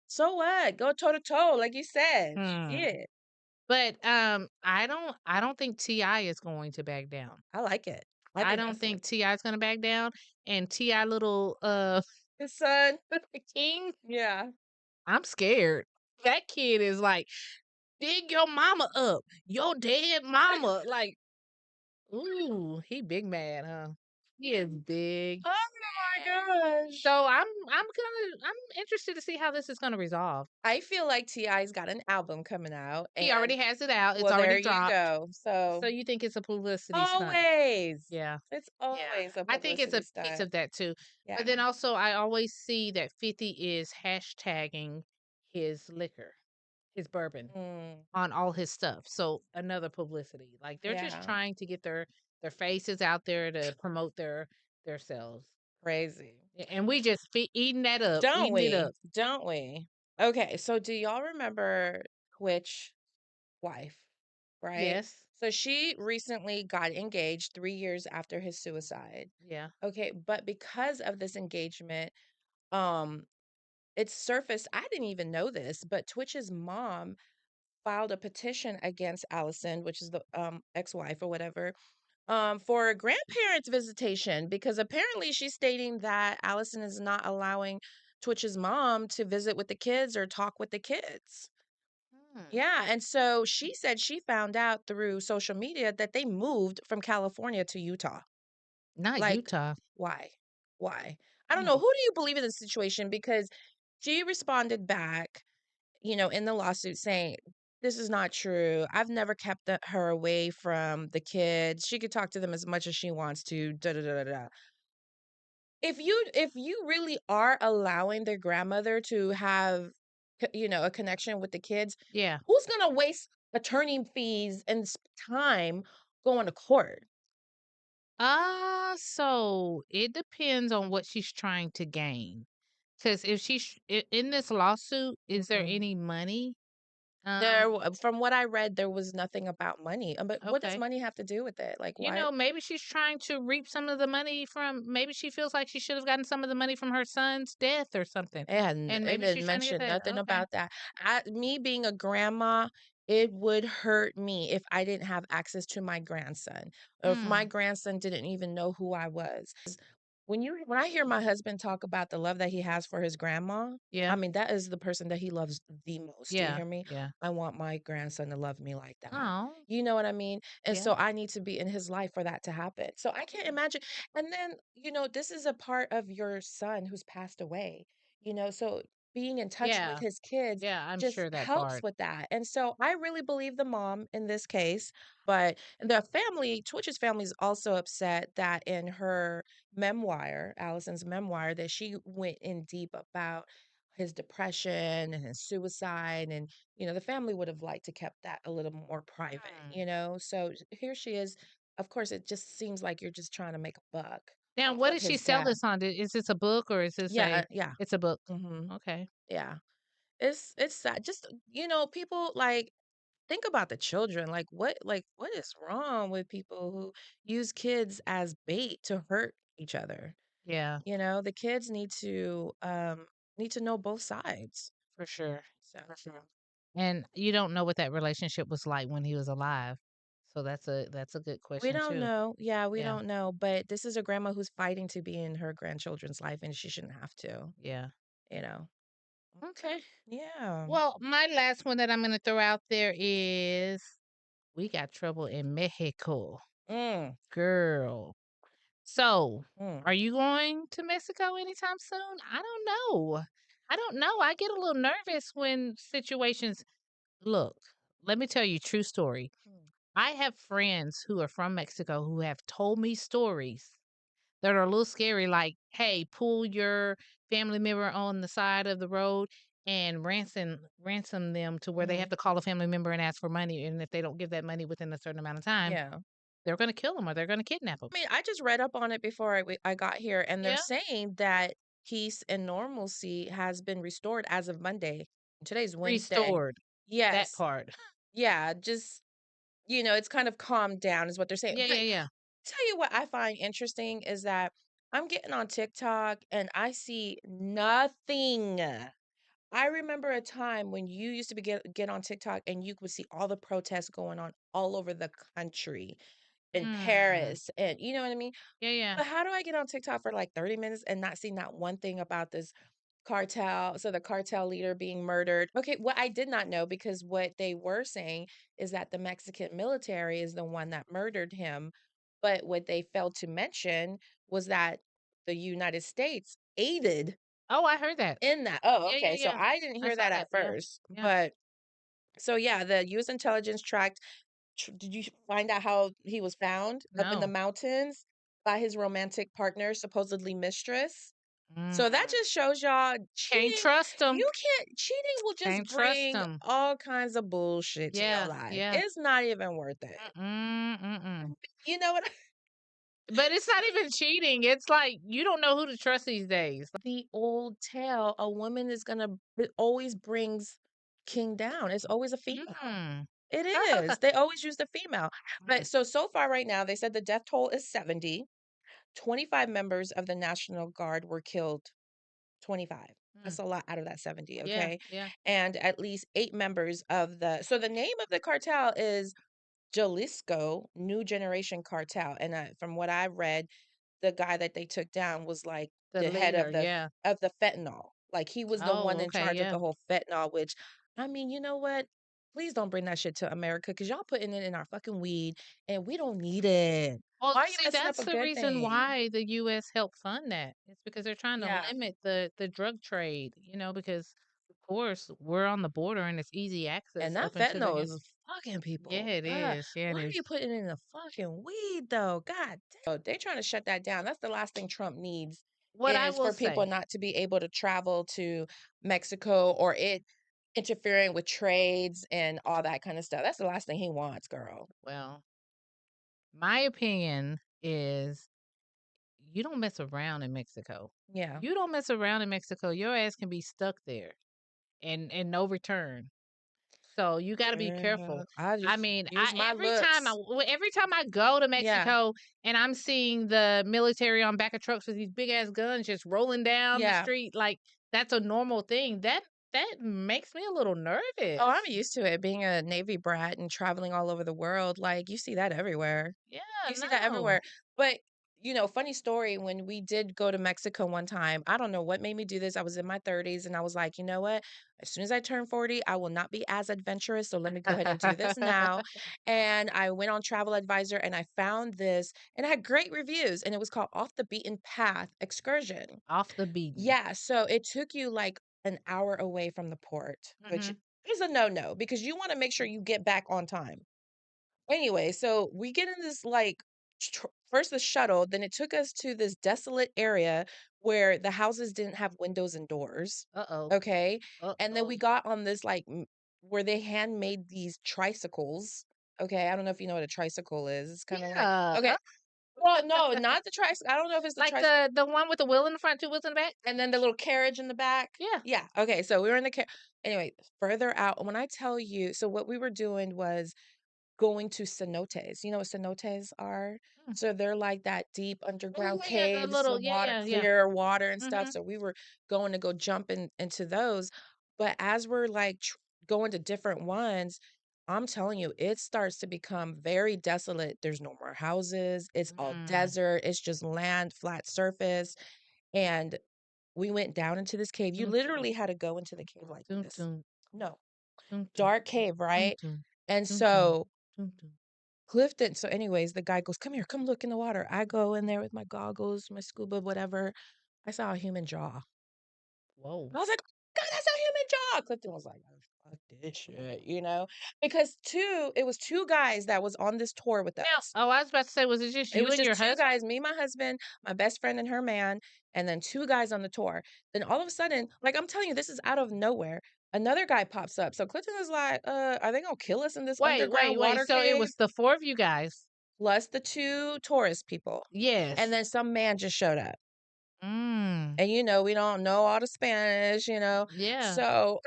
Speaker 2: So what? Go toe to toe, like you said.
Speaker 1: Hmm.
Speaker 2: Shit.
Speaker 1: But I don't think Ti is going to back down.
Speaker 2: I like it. I
Speaker 1: I
Speaker 2: think
Speaker 1: don't
Speaker 2: that's the
Speaker 1: think Ti is going to back down and Ti little
Speaker 2: his son.
Speaker 1: king,
Speaker 2: Yeah.
Speaker 1: I'm scared. That kid is like, dig your mama up. Your dead mama. Like, ooh, he big mad, huh? He is big
Speaker 2: Oh my
Speaker 1: mad.
Speaker 2: gosh.
Speaker 1: So I'm interested to see how this is gonna resolve.
Speaker 2: I feel like T.I.'s got an album coming out,
Speaker 1: He
Speaker 2: and
Speaker 1: already has it out. It's
Speaker 2: well, there
Speaker 1: already
Speaker 2: you
Speaker 1: dropped.
Speaker 2: go.
Speaker 1: So
Speaker 2: So
Speaker 1: you think it's a publicity stunt?
Speaker 2: always.
Speaker 1: Yeah.
Speaker 2: It's
Speaker 1: Yeah.
Speaker 2: always a
Speaker 1: I think it's
Speaker 2: publicity
Speaker 1: a piece
Speaker 2: stunt.
Speaker 1: of that too. But
Speaker 2: Yeah.
Speaker 1: then also I always see that 50 is hashtagging his liquor, his bourbon
Speaker 2: Mm,
Speaker 1: on all his stuff. So another publicity. Like they're just
Speaker 2: yeah.
Speaker 1: trying to get their faces out there to promote their selves.
Speaker 2: Crazy.
Speaker 1: And we just eating that up,
Speaker 2: Don't
Speaker 1: eating it
Speaker 2: we?
Speaker 1: up.
Speaker 2: Don't we? Okay, so do y'all remember Twitch wife, right?
Speaker 1: Yes.
Speaker 2: So she recently got engaged 3 years after his suicide.
Speaker 1: Yeah.
Speaker 2: Okay, but because of this engagement, um, it surfaced, I didn't even know this, but Twitch's mom filed a petition against Allison, which is the ex-wife or whatever, for grandparents visitation because apparently she's stating that Allison is not allowing Twitch's mom to visit with the kids or talk with the kids.
Speaker 1: Hmm.
Speaker 2: Yeah, and so she said she found out through social media that they moved from California to Utah.
Speaker 1: Not
Speaker 2: Like,
Speaker 1: Utah.
Speaker 2: why? Why? I don't know.
Speaker 1: Hmm.
Speaker 2: Who do you believe in this situation? Because she responded back, in the lawsuit saying, "This is not true. I've never kept her away from the kids. She could talk to them as much as she wants to." Da da da da da. If you really are allowing their grandmother to have, a connection with the kids,
Speaker 1: Yeah.
Speaker 2: who's gonna waste attorney fees and time going to court?
Speaker 1: So it depends on what she's trying to gain. Because if in this lawsuit, is there
Speaker 2: Mhm.
Speaker 1: any money?
Speaker 2: There, from what I read, there was nothing about money. But what does
Speaker 1: Okay.
Speaker 2: money have to do with it? Like, why?
Speaker 1: Maybe she's trying to reap some of the money from maybe she feels like she should have gotten some of the money from her son's death or something.
Speaker 2: And
Speaker 1: And
Speaker 2: it
Speaker 1: maybe
Speaker 2: didn't
Speaker 1: she's trying to get
Speaker 2: mention
Speaker 1: that.
Speaker 2: nothing
Speaker 1: Okay.
Speaker 2: about that. Me being a grandma, it would hurt me if I didn't have access to my grandson, or if my
Speaker 1: Hmm.
Speaker 2: grandson didn't even know who I was. When I hear my husband talk about the love that he has for his grandma, I
Speaker 1: Yeah.
Speaker 2: mean, that is the person that he loves the most. Do you
Speaker 1: Yeah.
Speaker 2: hear me?
Speaker 1: Yeah.
Speaker 2: I want my grandson to love me like that.
Speaker 1: Oh,
Speaker 2: You know what I mean? And
Speaker 1: yeah.
Speaker 2: so I need to be in his life for that to happen. So I can't imagine. And then, this is a part of your son who's passed away, so being in touch with
Speaker 1: Yeah.
Speaker 2: his kids
Speaker 1: Yeah. I'm
Speaker 2: just
Speaker 1: sure that's
Speaker 2: helps
Speaker 1: hard.
Speaker 2: with that. And so I really believe the mom in this case, but the family, Twitch's family is also upset that in her memoir, Allison's memoir, that she went in deep about his depression and his suicide. And, the family would have liked to kept that a little more private,
Speaker 1: Hmm.
Speaker 2: So here she is. Of course, it just seems like you're just trying to make a buck
Speaker 1: Now,
Speaker 2: off
Speaker 1: what
Speaker 2: of
Speaker 1: did she
Speaker 2: his
Speaker 1: sell
Speaker 2: death.
Speaker 1: this on? Is this a book or is this
Speaker 2: Yeah,
Speaker 1: a
Speaker 2: yeah.
Speaker 1: it's a book.
Speaker 2: Hmm.
Speaker 1: Okay.
Speaker 2: Yeah. It's sad. Just, people like think about the children. Like what is wrong with people who use kids as bait to hurt each other?
Speaker 1: Yeah,
Speaker 2: The kids need to know both sides.
Speaker 1: for sure.
Speaker 2: So
Speaker 1: For sure. And you don't know what that relationship was like when he was alive. So that's a good
Speaker 2: we
Speaker 1: question
Speaker 2: don't
Speaker 1: too.
Speaker 2: know. Yeah, we
Speaker 1: Yeah.
Speaker 2: don't know. But this is a grandma who's fighting to be in her grandchildren's life, and she shouldn't have to.
Speaker 1: Yeah.
Speaker 2: You know.
Speaker 1: Okay.
Speaker 2: Yeah.
Speaker 1: Well, my last one that I'm going to throw out there is we got trouble in Mexico.
Speaker 2: Mm.
Speaker 1: Girl. So,
Speaker 2: Mm,
Speaker 1: are you going to Mexico anytime soon? I don't know. I don't know. I get a little nervous when situations look. Let me tell you a true story.
Speaker 2: mm,
Speaker 1: I have friends who are from Mexico who have told me stories that are a little scary, like, hey, pull your family member on the side of the road and ransom them to where they have
Speaker 2: mhm.
Speaker 1: to call a family member and ask for money. And if they don't give that money within a certain amount of time,
Speaker 2: Yeah.
Speaker 1: they're gonna kill them or they're gonna kidnap them.
Speaker 2: I mean, I just read up on it before I got here, and they're
Speaker 1: Yeah.
Speaker 2: saying that peace and normalcy has been restored as of Monday. Today's Wednesday.
Speaker 1: Restored. That
Speaker 2: Yes.
Speaker 1: part.
Speaker 2: Yeah, just, it's kind of calmed down is what they're saying.
Speaker 1: Yeah,
Speaker 2: But
Speaker 1: yeah, yeah.
Speaker 2: tell you what I find interesting is that I'm getting on TikTok and I see nothing. I remember a time when you used to get on TikTok and you would see all the protests going on all over the country in
Speaker 1: Mm.
Speaker 2: Paris, and you know what I mean?
Speaker 1: Yeah, yeah.
Speaker 2: But how do I get on TikTok for like 30 minutes and not see not one thing about this cartel? So the cartel leader being murdered. Okay, what I did not know, because what they were saying is that the Mexican military is the one that murdered him. But what they failed to mention was that the United States aided
Speaker 1: Oh, I heard that.
Speaker 2: in that. Oh,
Speaker 1: Yeah, yeah,
Speaker 2: okay. So
Speaker 1: yeah.
Speaker 2: I didn't
Speaker 1: I
Speaker 2: hear
Speaker 1: saw
Speaker 2: that
Speaker 1: that.
Speaker 2: at
Speaker 1: Yeah.
Speaker 2: first.
Speaker 1: Yeah.
Speaker 2: But so yeah, the US intelligence tracked. Did you find out how he was found up in the
Speaker 1: No.
Speaker 2: mountains by his romantic partner, supposedly mistress? So that
Speaker 1: Mm.
Speaker 2: just shows y'all
Speaker 1: Can't
Speaker 2: cheating.
Speaker 1: trust them.
Speaker 2: Cheating will just
Speaker 1: Can't trust
Speaker 2: bring
Speaker 1: them.
Speaker 2: all kinds of bullshit to your
Speaker 1: Yeah,
Speaker 2: life.
Speaker 1: yeah.
Speaker 2: It's not even worth it.
Speaker 1: Mm-mm, mm-mm.
Speaker 2: You know what?
Speaker 1: But it's not even cheating. It's like you don't know who to trust these days.
Speaker 2: The old tale, a woman is gonna it always brings king down. It's always a female.
Speaker 1: Mm.
Speaker 2: It is. They always use the female.
Speaker 1: Mm,
Speaker 2: But so far right now, they said the death toll is 70. 25 members of the National Guard were killed. 25.
Speaker 1: mm.
Speaker 2: That's a lot out of that 70,
Speaker 1: Yeah,
Speaker 2: okay?
Speaker 1: yeah.
Speaker 2: And at least 8 members of the name of the cartel is Jalisco New Generation Cartel. And from what I read, the guy that they took down was like
Speaker 1: The
Speaker 2: the head
Speaker 1: leader, yeah.
Speaker 2: of the fentanyl. Like he was the
Speaker 1: Oh,
Speaker 2: one in
Speaker 1: okay,
Speaker 2: charge of
Speaker 1: yeah.
Speaker 2: the whole fentanyl, which I mean, you know what? Please don't bring that shit to America because y'all putting it in our fucking weed and we don't need it.
Speaker 1: Well,
Speaker 2: Why are you
Speaker 1: see,
Speaker 2: messing up
Speaker 1: that's
Speaker 2: a
Speaker 1: the
Speaker 2: good
Speaker 1: reason
Speaker 2: thing?
Speaker 1: why the US helped fund that. It's because they're trying to
Speaker 2: Yeah.
Speaker 1: limit the drug trade, because of course we're on the border and it's easy
Speaker 2: And
Speaker 1: access
Speaker 2: that
Speaker 1: up into the
Speaker 2: fentanyl is fucking
Speaker 1: Yeah,
Speaker 2: people.
Speaker 1: it is. Yeah, it
Speaker 2: Why are
Speaker 1: is.
Speaker 2: you putting it in the fucking weed though? God damn. They're trying to shut that down. That's the last thing Trump needs
Speaker 1: What I
Speaker 2: is
Speaker 1: will
Speaker 2: for people
Speaker 1: say,
Speaker 2: not to be able to travel to Mexico or it interfering with trades and all that kind of stuff. That's the last thing he wants, girl.
Speaker 1: well, my opinion is you don't mess around in Mexico.
Speaker 2: Yeah.
Speaker 1: You don't mess around in Mexico, your ass can be stuck there and no return. So you got to be careful.
Speaker 2: I
Speaker 1: I
Speaker 2: just
Speaker 1: mean,
Speaker 2: use my looks.
Speaker 1: every time I go to
Speaker 2: Yeah.
Speaker 1: Mexico and I'm seeing the military on back of trucks with these big ass guns just rolling down the
Speaker 2: Yeah.
Speaker 1: street like that's a normal thing. That makes me a little
Speaker 2: Oh, I'm
Speaker 1: nervous.
Speaker 2: used to it being a Navy brat and traveling all over the world. Like, you see that everywhere.
Speaker 1: Yeah,
Speaker 2: You see that
Speaker 1: no.
Speaker 2: everywhere. But, funny story, when we did go to Mexico one time, I don't know what made me do this. I was in my 30s and I was like, you know what? As soon as I turn 40, I will not be as adventurous. So let me go ahead and do this now. And I went on Travel Advisor and I found this and it had great reviews and it was called Off the Beaten Path Excursion.
Speaker 1: Off the beaten.
Speaker 2: Yeah, so it took you like an hour away from the port, which
Speaker 1: Mhm.
Speaker 2: is a no-no because you wanna make sure you get back on time. Anyway, so we get in this like first the shuttle, then it took us to this desolate area where the houses didn't have windows and doors.
Speaker 1: Uh-oh.
Speaker 2: Okay. And then
Speaker 1: Uh-oh.
Speaker 2: we got on this like where they handmade these tricycles. Okay. I don't know if you know what a tricycle is. It's kind of like,
Speaker 1: Yeah.
Speaker 2: okay. Well, no, not the tricycle. I don't know if it's the
Speaker 1: Like
Speaker 2: tricycle.
Speaker 1: the one with the wheel in the front, two wheels in the back?
Speaker 2: And then the little carriage in the back?
Speaker 1: Yeah.
Speaker 2: Yeah, okay, so we were in the anyway, further out when I tell you so what we were doing was going to cenotes. You know what cenotes are?
Speaker 1: Mm.
Speaker 2: So they're like that deep
Speaker 1: Oh,
Speaker 2: underground
Speaker 1: yeah, yeah, the
Speaker 2: caves, the
Speaker 1: little yeah,
Speaker 2: water
Speaker 1: yeah, yeah.
Speaker 2: clear water and stuff,
Speaker 1: Mhm.
Speaker 2: so we were going to go jump into those, but as we're, like, going to different ones, I'm telling you, it starts to become very desolate. There's no more houses, it's all
Speaker 1: Mm.
Speaker 2: desert, it's just land, flat surface, and we went down into this cave. You
Speaker 1: Tum tum.
Speaker 2: literally had to go into the cave like
Speaker 1: Tum
Speaker 2: this.
Speaker 1: tum.
Speaker 2: No,
Speaker 1: Tum tum.
Speaker 2: dark cave,
Speaker 1: Tum
Speaker 2: right?
Speaker 1: tum.
Speaker 2: And
Speaker 1: Tum tum.
Speaker 2: so
Speaker 1: Tum tum.
Speaker 2: Clifton so anyways, the guy goes, "Come here, come look in the water." I go in there with my goggles, my scuba, whatever. I saw a human jaw.
Speaker 1: Whoa.
Speaker 2: I was like, "God, that's a human jaw." Clifton was like, "Oh, fuck this shit," you know? Because it was 2 guys that was on this tour with
Speaker 1: Now,
Speaker 2: us.
Speaker 1: oh, I was about to say, was it just
Speaker 2: It
Speaker 1: you
Speaker 2: was
Speaker 1: and
Speaker 2: just
Speaker 1: your
Speaker 2: 2
Speaker 1: husband?
Speaker 2: guys, me, my husband, my best friend and her man, and then 2 guys on the tour. Then all of a sudden, like, I'm telling you, this is out of nowhere. Another guy pops up. So Clifton was like, are they gonna kill us in this
Speaker 1: Wait,
Speaker 2: underground
Speaker 1: wait, wait.
Speaker 2: water
Speaker 1: So it
Speaker 2: cave?"
Speaker 1: was the 4 of you guys?
Speaker 2: Plus the 2 tourist people. And
Speaker 1: Yes.
Speaker 2: then some man just showed up.
Speaker 1: Mm.
Speaker 2: And, we don't know all the Spanish,
Speaker 1: Yeah.
Speaker 2: so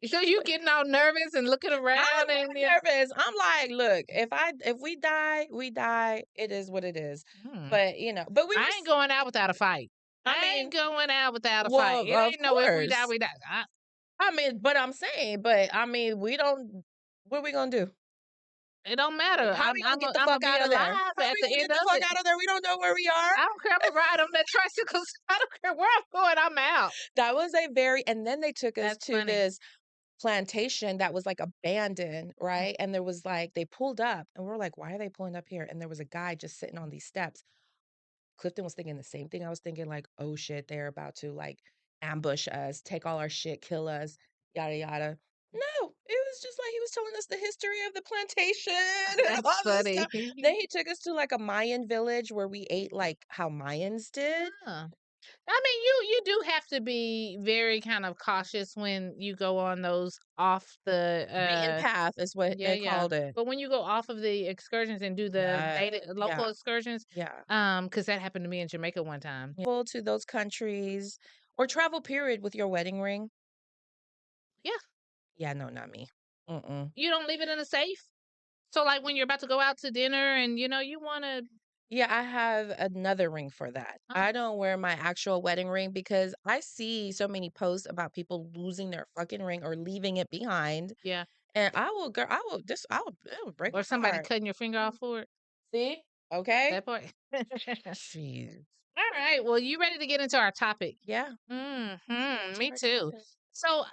Speaker 1: So you getting all nervous and looking
Speaker 2: I'm
Speaker 1: around and yeah.
Speaker 2: very nervous. I'm like, "Look, if we die, we die. It is what it is."
Speaker 1: Mm.
Speaker 2: But, but we were
Speaker 1: I ain't going out without a fight.
Speaker 2: I
Speaker 1: I ain't
Speaker 2: mean,
Speaker 1: going out without a fight.
Speaker 2: well,
Speaker 1: It
Speaker 2: of
Speaker 1: ain't no if we die,
Speaker 2: course.
Speaker 1: we die.
Speaker 2: But I'm saying, but I mean, we don't what are we gonna do?
Speaker 1: It don't matter.
Speaker 2: How we gonna get the
Speaker 1: Imma
Speaker 2: fuck
Speaker 1: be
Speaker 2: out of there?
Speaker 1: alive
Speaker 2: How
Speaker 1: at
Speaker 2: we
Speaker 1: the
Speaker 2: gonna get
Speaker 1: end
Speaker 2: the
Speaker 1: of
Speaker 2: fuck
Speaker 1: it.
Speaker 2: out of there? We don't know where we are.
Speaker 1: I don't care. Imma ride on that tricycle. I don't care where I'm going. I'm out.
Speaker 2: That was a very and then they took us
Speaker 1: That's
Speaker 2: to
Speaker 1: funny.
Speaker 2: this plantation that was, like, abandoned,
Speaker 1: Mm.
Speaker 2: right? And there was, like they pulled up, and we're like, "Why are they pulling up here?" And there was a guy just sitting on these steps. Clifton was thinking the same thing I was thinking, like, "Oh, shit, they're about to, like, ambush us, take all our shit, kill us, yada, yada." No, it was just like he was telling us the history of the plantation and
Speaker 1: That's
Speaker 2: all this
Speaker 1: funny.
Speaker 2: stuff. Then he took us to, like, a Mayan village where we ate, like, how Mayans did.
Speaker 1: Huh. I mean, you do have to be very kind of cautious when you go on those off the
Speaker 2: Beaten path is what
Speaker 1: yeah,
Speaker 2: they
Speaker 1: yeah.
Speaker 2: called it.
Speaker 1: But when you go off of the excursions and do the
Speaker 2: Yeah,
Speaker 1: dated local
Speaker 2: yeah,
Speaker 1: excursions,
Speaker 2: yeah.
Speaker 1: because that happened to me in Jamaica one time.
Speaker 2: Travel to those countries or travel period with your wedding ring.
Speaker 1: Yeah,
Speaker 2: Yeah, no, not me. Mm-mm.
Speaker 1: you don't leave it in a safe. So, like, when you're about to go out to dinner and, you wanna
Speaker 2: Yeah, I have another ring for that.
Speaker 1: oh,
Speaker 2: I don't wear my actual wedding ring because I see so many posts about people losing their fucking ring or leaving it behind.
Speaker 1: yeah,
Speaker 2: And I will break
Speaker 1: or
Speaker 2: my
Speaker 1: somebody
Speaker 2: heart.
Speaker 1: cutting your finger off for it,
Speaker 2: See? Okay.
Speaker 1: that part.
Speaker 2: Jeez.
Speaker 1: Alright, well, you ready to get into our topic?
Speaker 2: Yeah. Let's get
Speaker 1: Mhm,
Speaker 2: into
Speaker 1: me
Speaker 2: our
Speaker 1: too.
Speaker 2: topic.
Speaker 1: So,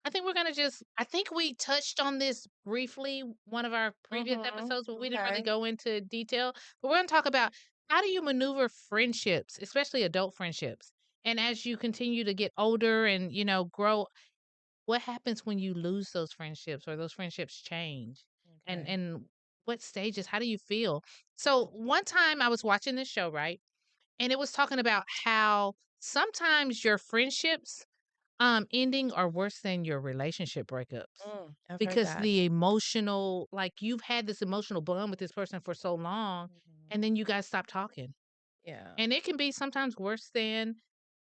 Speaker 1: I think we're gonna just I think we touched on this briefly one of our previous
Speaker 2: Mm-hmm.
Speaker 1: episodes, but we didn't really
Speaker 2: Okay.
Speaker 1: go into detail. But we're gonna talk about how do you maneuver friendships, especially adult friendships? And as you continue to get older and, grow, what happens when you lose those friendships or those friendships change? And
Speaker 2: Okay.
Speaker 1: and what stages, how do you feel? So, one time I was watching this show, right? And it was talking about how sometimes your friendships ending are worse than your relationship breakups
Speaker 2: I've heard
Speaker 1: because
Speaker 2: that.
Speaker 1: the emotional like, you've had this emotional bond with this person for so long,
Speaker 2: Mhm.
Speaker 1: and then you guys stop talking,
Speaker 2: Yeah.
Speaker 1: and it can be sometimes worse than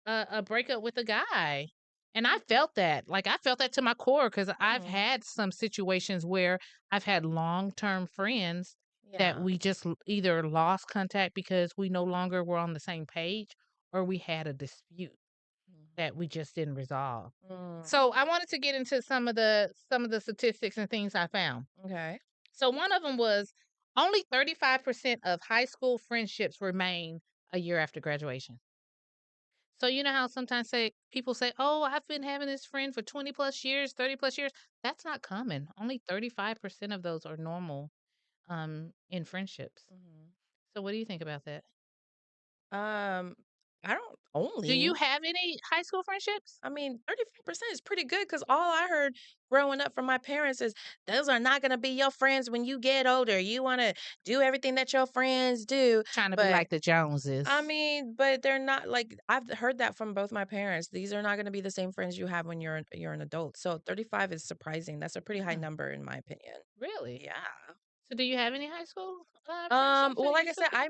Speaker 1: a breakup with a guy, and I felt that, like, I felt that to my core because 'cause I've
Speaker 2: Mm.
Speaker 1: had some situations where I've had long-term friends that
Speaker 2: Yeah.
Speaker 1: we just either lost contact because we no longer were on the same page or we had a dispute that we
Speaker 2: Mhm.
Speaker 1: just didn't resolve.
Speaker 2: Mm.
Speaker 1: So I wanted to get into some of the statistics and things I found.
Speaker 2: Okay.
Speaker 1: So one of them was only 35% of high school friendships remain a year after graduation. So you know how sometimes say people say, "Oh, I've been having this friend for 20 plus years, 30 plus years." That's not common. Only 35% of those are normal in friendships.
Speaker 2: Mhm.
Speaker 1: So what do you think about that?
Speaker 2: Um, I don't
Speaker 1: Do you
Speaker 2: only
Speaker 1: have any high school friendships?
Speaker 2: I mean, 35% is pretty good because all I heard growing up from my parents is those are not going to be your friends when you get older. You want to do everything that your friends do.
Speaker 1: Trying to be
Speaker 2: But
Speaker 1: like the
Speaker 2: I
Speaker 1: Joneses.
Speaker 2: mean, but they're not like I've heard that from both my parents. These are not going to be the same friends you have when you're an adult. So 35 is surprising. That's a pretty high
Speaker 1: Hmm,
Speaker 2: number in my opinion.
Speaker 1: really?
Speaker 2: Yeah.
Speaker 1: So do you have any high school, friendships
Speaker 2: Well,
Speaker 1: that
Speaker 2: like
Speaker 1: you
Speaker 2: I
Speaker 1: still
Speaker 2: said,
Speaker 1: keep?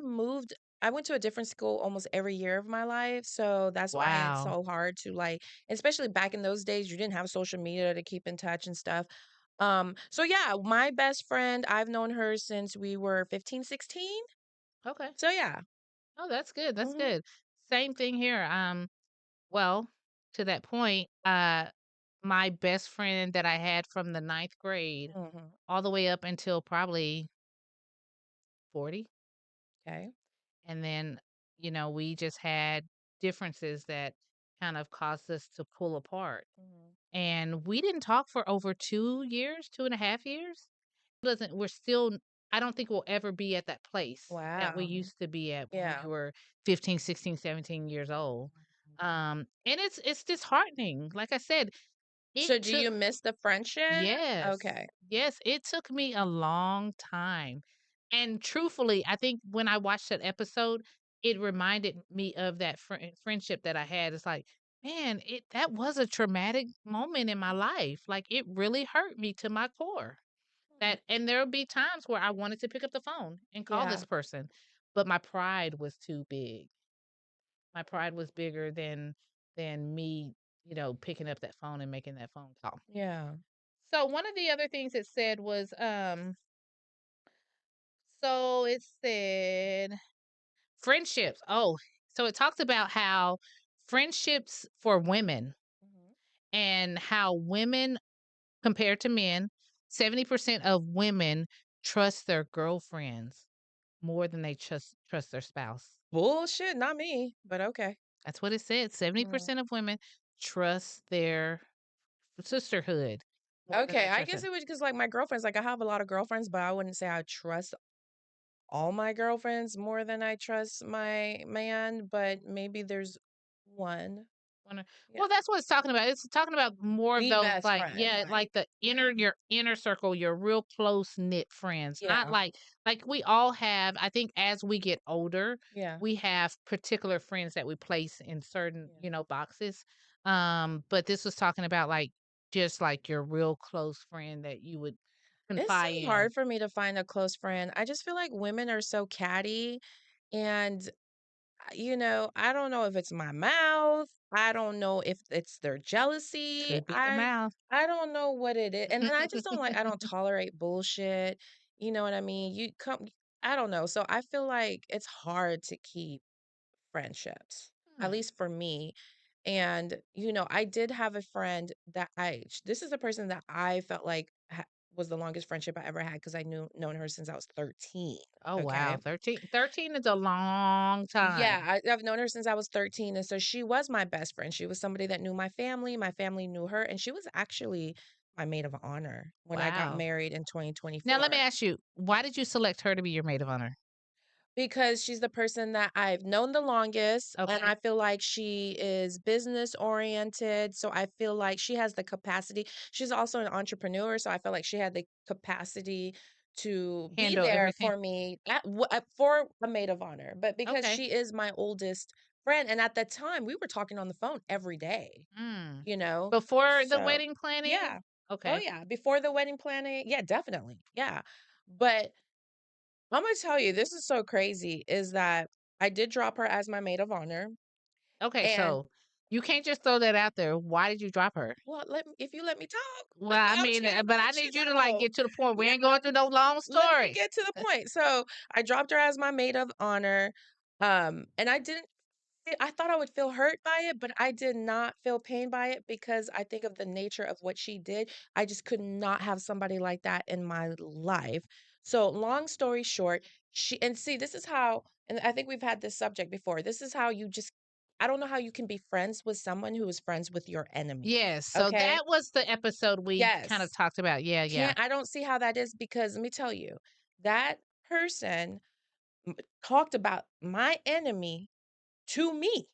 Speaker 2: I went to a different school almost every year of my life, so that's why it's
Speaker 1: Wow.
Speaker 2: so hard to, like especially back in those days, you didn't have social media to keep in touch and stuff. So yeah, my best friend, I've known her since we were 15, 16.
Speaker 1: Okay.
Speaker 2: So yeah.
Speaker 1: Oh, that's good, that's
Speaker 2: Mhm,
Speaker 1: good. Same thing here, well, to that point, my best friend that I had from the ninth grade
Speaker 2: mhm,
Speaker 1: all the way up until probably 40,
Speaker 2: okay.
Speaker 1: and then, we just had differences that kind of caused us to pull apart,
Speaker 2: Mhm,
Speaker 1: and we didn't talk for over 2 years, 2.5 years. Doesn't we're still I don't think we'll ever be at that place that we
Speaker 2: Wow.
Speaker 1: used to be at when we
Speaker 2: Yeah.
Speaker 1: were 15, 16, 17 years old. And it's disheartening. Like I said, it
Speaker 2: So do
Speaker 1: took
Speaker 2: you miss the friendship?
Speaker 1: yes.
Speaker 2: Okay.
Speaker 1: Yes, it took me a long time. And truthfully, I think when I watched that episode, it reminded me of that friendship that I had. It's like, man, it that was a traumatic moment in my life. Like it really hurt me to my core.
Speaker 2: Hmm.
Speaker 1: That and there'll be times where I wanted to pick up the phone and call
Speaker 2: Yeah.
Speaker 1: this person, but my pride was too big. My pride was bigger than me, picking up that phone and making that phone call.
Speaker 2: Yeah.
Speaker 1: So one of the other things it said was, so it said friendships. Oh, so it talks about how friendships for women
Speaker 2: Mhm.
Speaker 1: and how women compared to men, 70% of women trust their girlfriends more than they trust their spouse.
Speaker 2: Bullshit, not me, but okay.
Speaker 1: That's what it said.
Speaker 2: Mm.
Speaker 1: 70% of women trust their sisterhood more than
Speaker 2: Okay,
Speaker 1: they
Speaker 2: I
Speaker 1: trust
Speaker 2: guess
Speaker 1: it.
Speaker 2: it was because like my girlfriends, like I have a lot of girlfriends, but I wouldn't say I trust all my girlfriends more than I trust my man, but maybe there's one.
Speaker 1: Wanna
Speaker 2: Yeah.
Speaker 1: Well, that's what it's talking about. It's talking about more of
Speaker 2: The
Speaker 1: those,
Speaker 2: best
Speaker 1: like,
Speaker 2: friend,
Speaker 1: yeah,
Speaker 2: right.
Speaker 1: like the inner your inner circle, your real close knit friends, not
Speaker 2: Yeah.
Speaker 1: like we all have. I think as we get older,
Speaker 2: Yeah.
Speaker 1: we have particular friends that we place in certain,
Speaker 2: Yeah.
Speaker 1: boxes. But this was talking about like just like your real close friend that you would
Speaker 2: It's
Speaker 1: confide
Speaker 2: so
Speaker 1: in.
Speaker 2: hard for me to find a close friend. I just feel like women are so catty and I don't know if it's my mouth. I don't know if it's their jealousy.
Speaker 1: Could be the
Speaker 2: I
Speaker 1: mouth.
Speaker 2: I don't know what it is. And I just don't like I don't tolerate bullshit. You know what I mean? You come I don't know. So I feel like it's hard to keep friendships, at
Speaker 1: Hmm.
Speaker 2: least for me. And I did have a friend that this is a person that I felt like was the longest friendship I ever had because I knew known her since I was 13.
Speaker 1: Oh
Speaker 2: Okay.
Speaker 1: wow, 13 is a long
Speaker 2: Yeah,
Speaker 1: time.
Speaker 2: I've known her since I was 13, and so she was my best friend. She was somebody that knew my family knew her, and she was actually my maid of honor when I got
Speaker 1: Wow.
Speaker 2: married in
Speaker 1: Now let me
Speaker 2: 2024.
Speaker 1: ask you, why did you select her to be your maid of honor?
Speaker 2: Because she's the person that I've known the longest, and
Speaker 1: Okay.
Speaker 2: I feel like she is business oriented, so I feel like she has the capacity. She's also an entrepreneur, so I feel like she had the capacity to be
Speaker 1: Handle
Speaker 2: there
Speaker 1: everything.
Speaker 2: for me for a maid of honor. But because
Speaker 1: Okay.
Speaker 2: she is my oldest friend, and at the time we were talking on the phone every day,
Speaker 1: Mm.
Speaker 2: you know?
Speaker 1: Before the
Speaker 2: So,
Speaker 1: wedding planning?
Speaker 2: yeah. Oh,
Speaker 1: Okay.
Speaker 2: yeah, before the wedding planning, yeah, definitely, yeah. But Imma tell you, this is so crazy, is that I did drop her as my maid of honor,
Speaker 1: Okay,
Speaker 2: and
Speaker 1: so you can't just throw that out there. Why did you drop her?
Speaker 2: well, if you let me talk,
Speaker 1: Well, I
Speaker 2: I'm
Speaker 1: mean,
Speaker 2: trying
Speaker 1: but
Speaker 2: to
Speaker 1: I
Speaker 2: let you
Speaker 1: need you to like
Speaker 2: know.
Speaker 1: get to the point. We
Speaker 2: Yeah,
Speaker 1: ain't going through no long
Speaker 2: let me
Speaker 1: story.
Speaker 2: get to the point. So, I dropped her as my maid of honor, and I thought I would feel hurt by it, but I did not feel pain by it because I think of the nature of what she did. I just could not have somebody like that in my life. So, long story short, and see, this is how, and I think we've had this subject before. This is how I don't know how you can be friends with someone who is friends with your enemy.
Speaker 1: Yes. So
Speaker 2: Okay.
Speaker 1: that was the episode we kind of
Speaker 2: Yes.
Speaker 1: talked about. Yeah, yeah.
Speaker 2: I don't see how that is because let me tell you, that person talked about my enemy to me.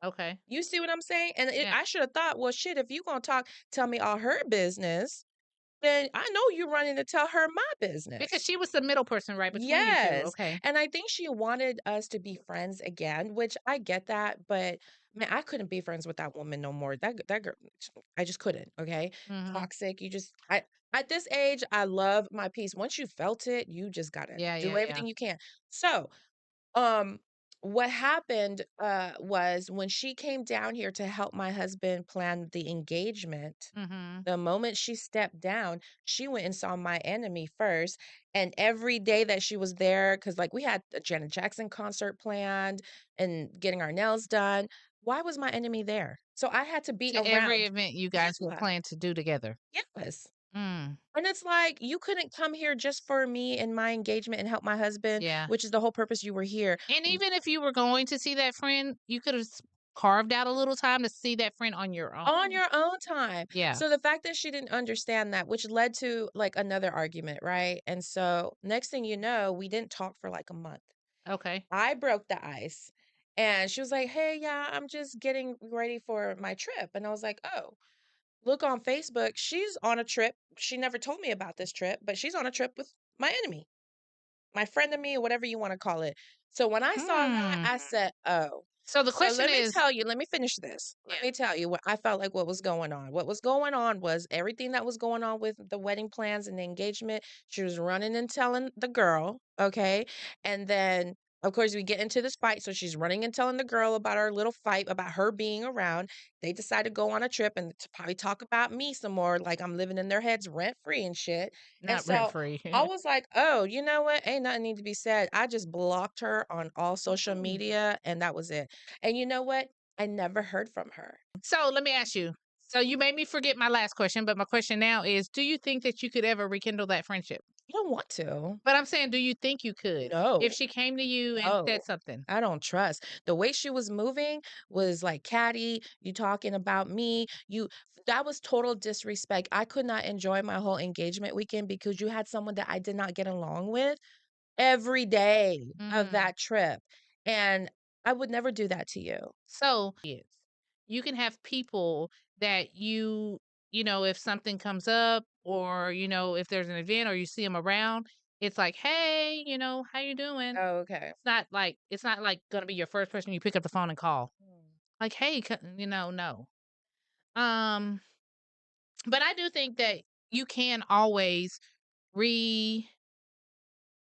Speaker 1: Okay.
Speaker 2: You see what I'm saying? And
Speaker 1: Yeah.
Speaker 2: I should have thought, well, shit, if you gonna tell me all her business, then I know you're running to tell her my
Speaker 1: Because
Speaker 2: business.
Speaker 1: she was the middle person right between you two.
Speaker 2: Yes.
Speaker 1: Okay.
Speaker 2: And I think she wanted us to be friends again, which I get that, but man, I couldn't be friends with that woman no more. That girl, I just couldn't. Okay.
Speaker 1: Mhm.
Speaker 2: Toxic. I at this age, I love my peace. Once you felt it, you just gotta
Speaker 1: Yeah,
Speaker 2: do
Speaker 1: yeah, yeah.
Speaker 2: everything you can. So um, what happened, was when she came down here to help my husband plan the engagement,
Speaker 1: Mhm.
Speaker 2: the moment she stepped down, she went and saw my enemy first, and every day that she was there, because like, we had a Janet Jackson concert planned and getting our nails done, why was my enemy there? So I had to be
Speaker 1: To every
Speaker 2: around.
Speaker 1: event you guys were
Speaker 2: Yeah,
Speaker 1: planning to do together.
Speaker 2: yes.
Speaker 1: Mm.
Speaker 2: And it's like, you couldn't come here just for me and my engagement and help my husband,
Speaker 1: Yeah.
Speaker 2: which is the whole purpose you were here.
Speaker 1: And even if you were going to see that friend, you could have carved out a little time to see that friend on your
Speaker 2: On
Speaker 1: own.
Speaker 2: your own time.
Speaker 1: Yeah.
Speaker 2: So the fact that she didn't understand that, which led to, like, another argument, right? And so next thing you know, we didn't talk for, like, a month.
Speaker 1: Okay.
Speaker 2: I broke the ice, and she was like, "Hey, yeah, I'm just getting ready for my trip." And I was like, "Oh, look on Facebook. She's on a trip. She never told me about this trip, but she's on a trip with my enemy, my friend of me, or whatever you wanna call it." So when I saw that,
Speaker 1: Hmm.
Speaker 2: I said, "Oh."
Speaker 1: So the
Speaker 2: So
Speaker 1: question
Speaker 2: let me
Speaker 1: is,
Speaker 2: tell you, let me finish this. Let
Speaker 1: yeah.
Speaker 2: me tell you what I felt like what was going on. What was going on was everything that was going on with the wedding plans and the engagement. She was running and telling the girl, okay? And then of course we get into this fight. So she's running and telling the girl about our little fight about her being around. They decide to go on a trip and to probably talk about me some more, like I'm living in their heads rent free and shit. And
Speaker 1: Not rent
Speaker 2: so
Speaker 1: free.
Speaker 2: I was like, "Oh, you know what? Ain't nothing need to be said." I just blocked her on all social
Speaker 1: Mm.
Speaker 2: media, and that was it. And you know what? I never heard from her.
Speaker 1: So let me ask you. So you made me forget my last question, but my question now is, do you think that you could ever rekindle that friendship?
Speaker 2: I don't want to.
Speaker 1: But I'm saying, do you think you could if
Speaker 2: No,
Speaker 1: she came to you and
Speaker 2: no.
Speaker 1: said something?
Speaker 2: I don't trust. The way she was moving was like, "Catty, you talking about me. You." That was total disrespect. I could not enjoy my whole engagement weekend because you had someone that I did not get along with every day of
Speaker 1: Mm.
Speaker 2: that trip. And I would never do that to you.
Speaker 1: So is you can have people that if something comes up or if there's an event or you see them around, it's like, hey, how you doing?
Speaker 2: Oh, okay.
Speaker 1: It's not like gonna be your first person you pick up the phone and call.
Speaker 2: Mm.
Speaker 1: Like, hey, no. Um, but I do think that you can always re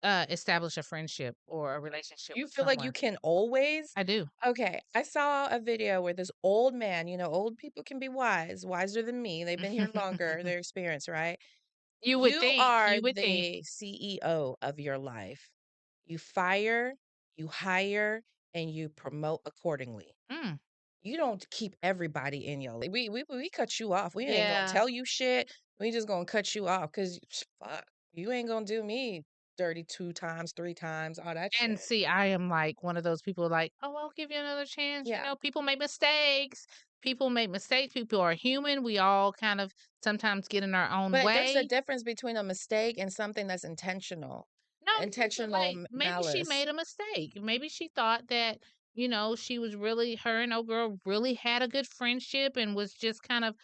Speaker 1: establish a friendship or a relationship
Speaker 2: You
Speaker 1: with
Speaker 2: feel like you
Speaker 1: someone.
Speaker 2: can always?
Speaker 1: I do.
Speaker 2: Okay, I saw a video where this old man, old people can be wise, wiser than me. They've been here longer, their experience, right?
Speaker 1: You would
Speaker 2: You
Speaker 1: think.
Speaker 2: are
Speaker 1: You would think.
Speaker 2: the CEO of your life. You fire, you hire, and you promote accordingly.
Speaker 1: Mm,
Speaker 2: You don't keep everybody in your life. We cut you off. We ain't gonna
Speaker 1: yeah.
Speaker 2: tell you shit. We just gonna cut you off because fuck, you ain't gonna do me dirty 2 times, 3 times, all that
Speaker 1: And
Speaker 2: shit.
Speaker 1: see, I am like one of those people like, "Oh, I'll give you another chance."
Speaker 2: Yeah.
Speaker 1: People make mistakes. People make mistakes. People are human. We all kind of sometimes get in our own
Speaker 2: But there's a
Speaker 1: way.
Speaker 2: difference between a mistake and something that's intentional.
Speaker 1: No, but
Speaker 2: Intentional
Speaker 1: like maybe she
Speaker 2: malice.
Speaker 1: made a mistake. Maybe she thought that, she was really her and old girl really had a good friendship and was just kind of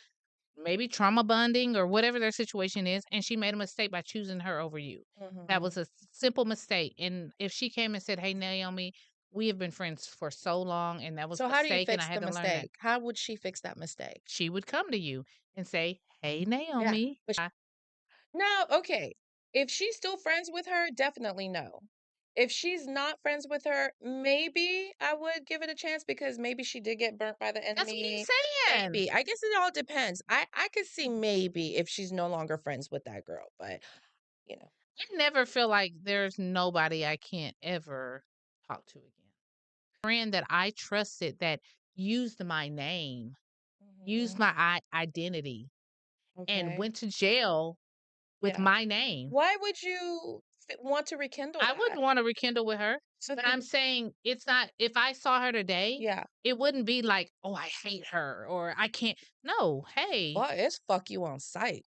Speaker 1: maybe trauma bonding or whatever their situation is, and she made a mistake by choosing her over you. That was
Speaker 2: Mhm.
Speaker 1: a simple mistake. And if she came and said, "Hey, Naomi, we have been friends for so long, and that was
Speaker 2: So
Speaker 1: a
Speaker 2: how do you
Speaker 1: mistake, and I
Speaker 2: fix
Speaker 1: had
Speaker 2: the
Speaker 1: to learn that,"
Speaker 2: mistake? How would she fix that mistake?
Speaker 1: she would come to you and say, "Hey,
Speaker 2: Yeah.
Speaker 1: Naomi."
Speaker 2: But no, okay. If she's still friends with her, definitely no. If she's not friends with her, maybe I would give it a chance because maybe she did get burnt by the
Speaker 1: That's what
Speaker 2: enemy.
Speaker 1: I'm saying.
Speaker 2: Maybe. I guess it all depends. I could see maybe if she's no longer friends with that girl, but you know.
Speaker 1: I never feel like there's nobody I can't ever talk to again. Friend that I trusted that used my name, used
Speaker 2: Mhm.
Speaker 1: my identity, and
Speaker 2: Okay.
Speaker 1: went to jail with
Speaker 2: Yeah.
Speaker 1: my name.
Speaker 2: Why would you want to rekindle
Speaker 1: I
Speaker 2: that?
Speaker 1: wouldn't wanna rekindle with her,
Speaker 2: So
Speaker 1: but I'm
Speaker 2: then
Speaker 1: saying it's not if I saw her today,
Speaker 2: yeah.
Speaker 1: it wouldn't be like, "Oh, I hate her," or "I can't." No, hey.
Speaker 2: Well, it's fuck you on sight.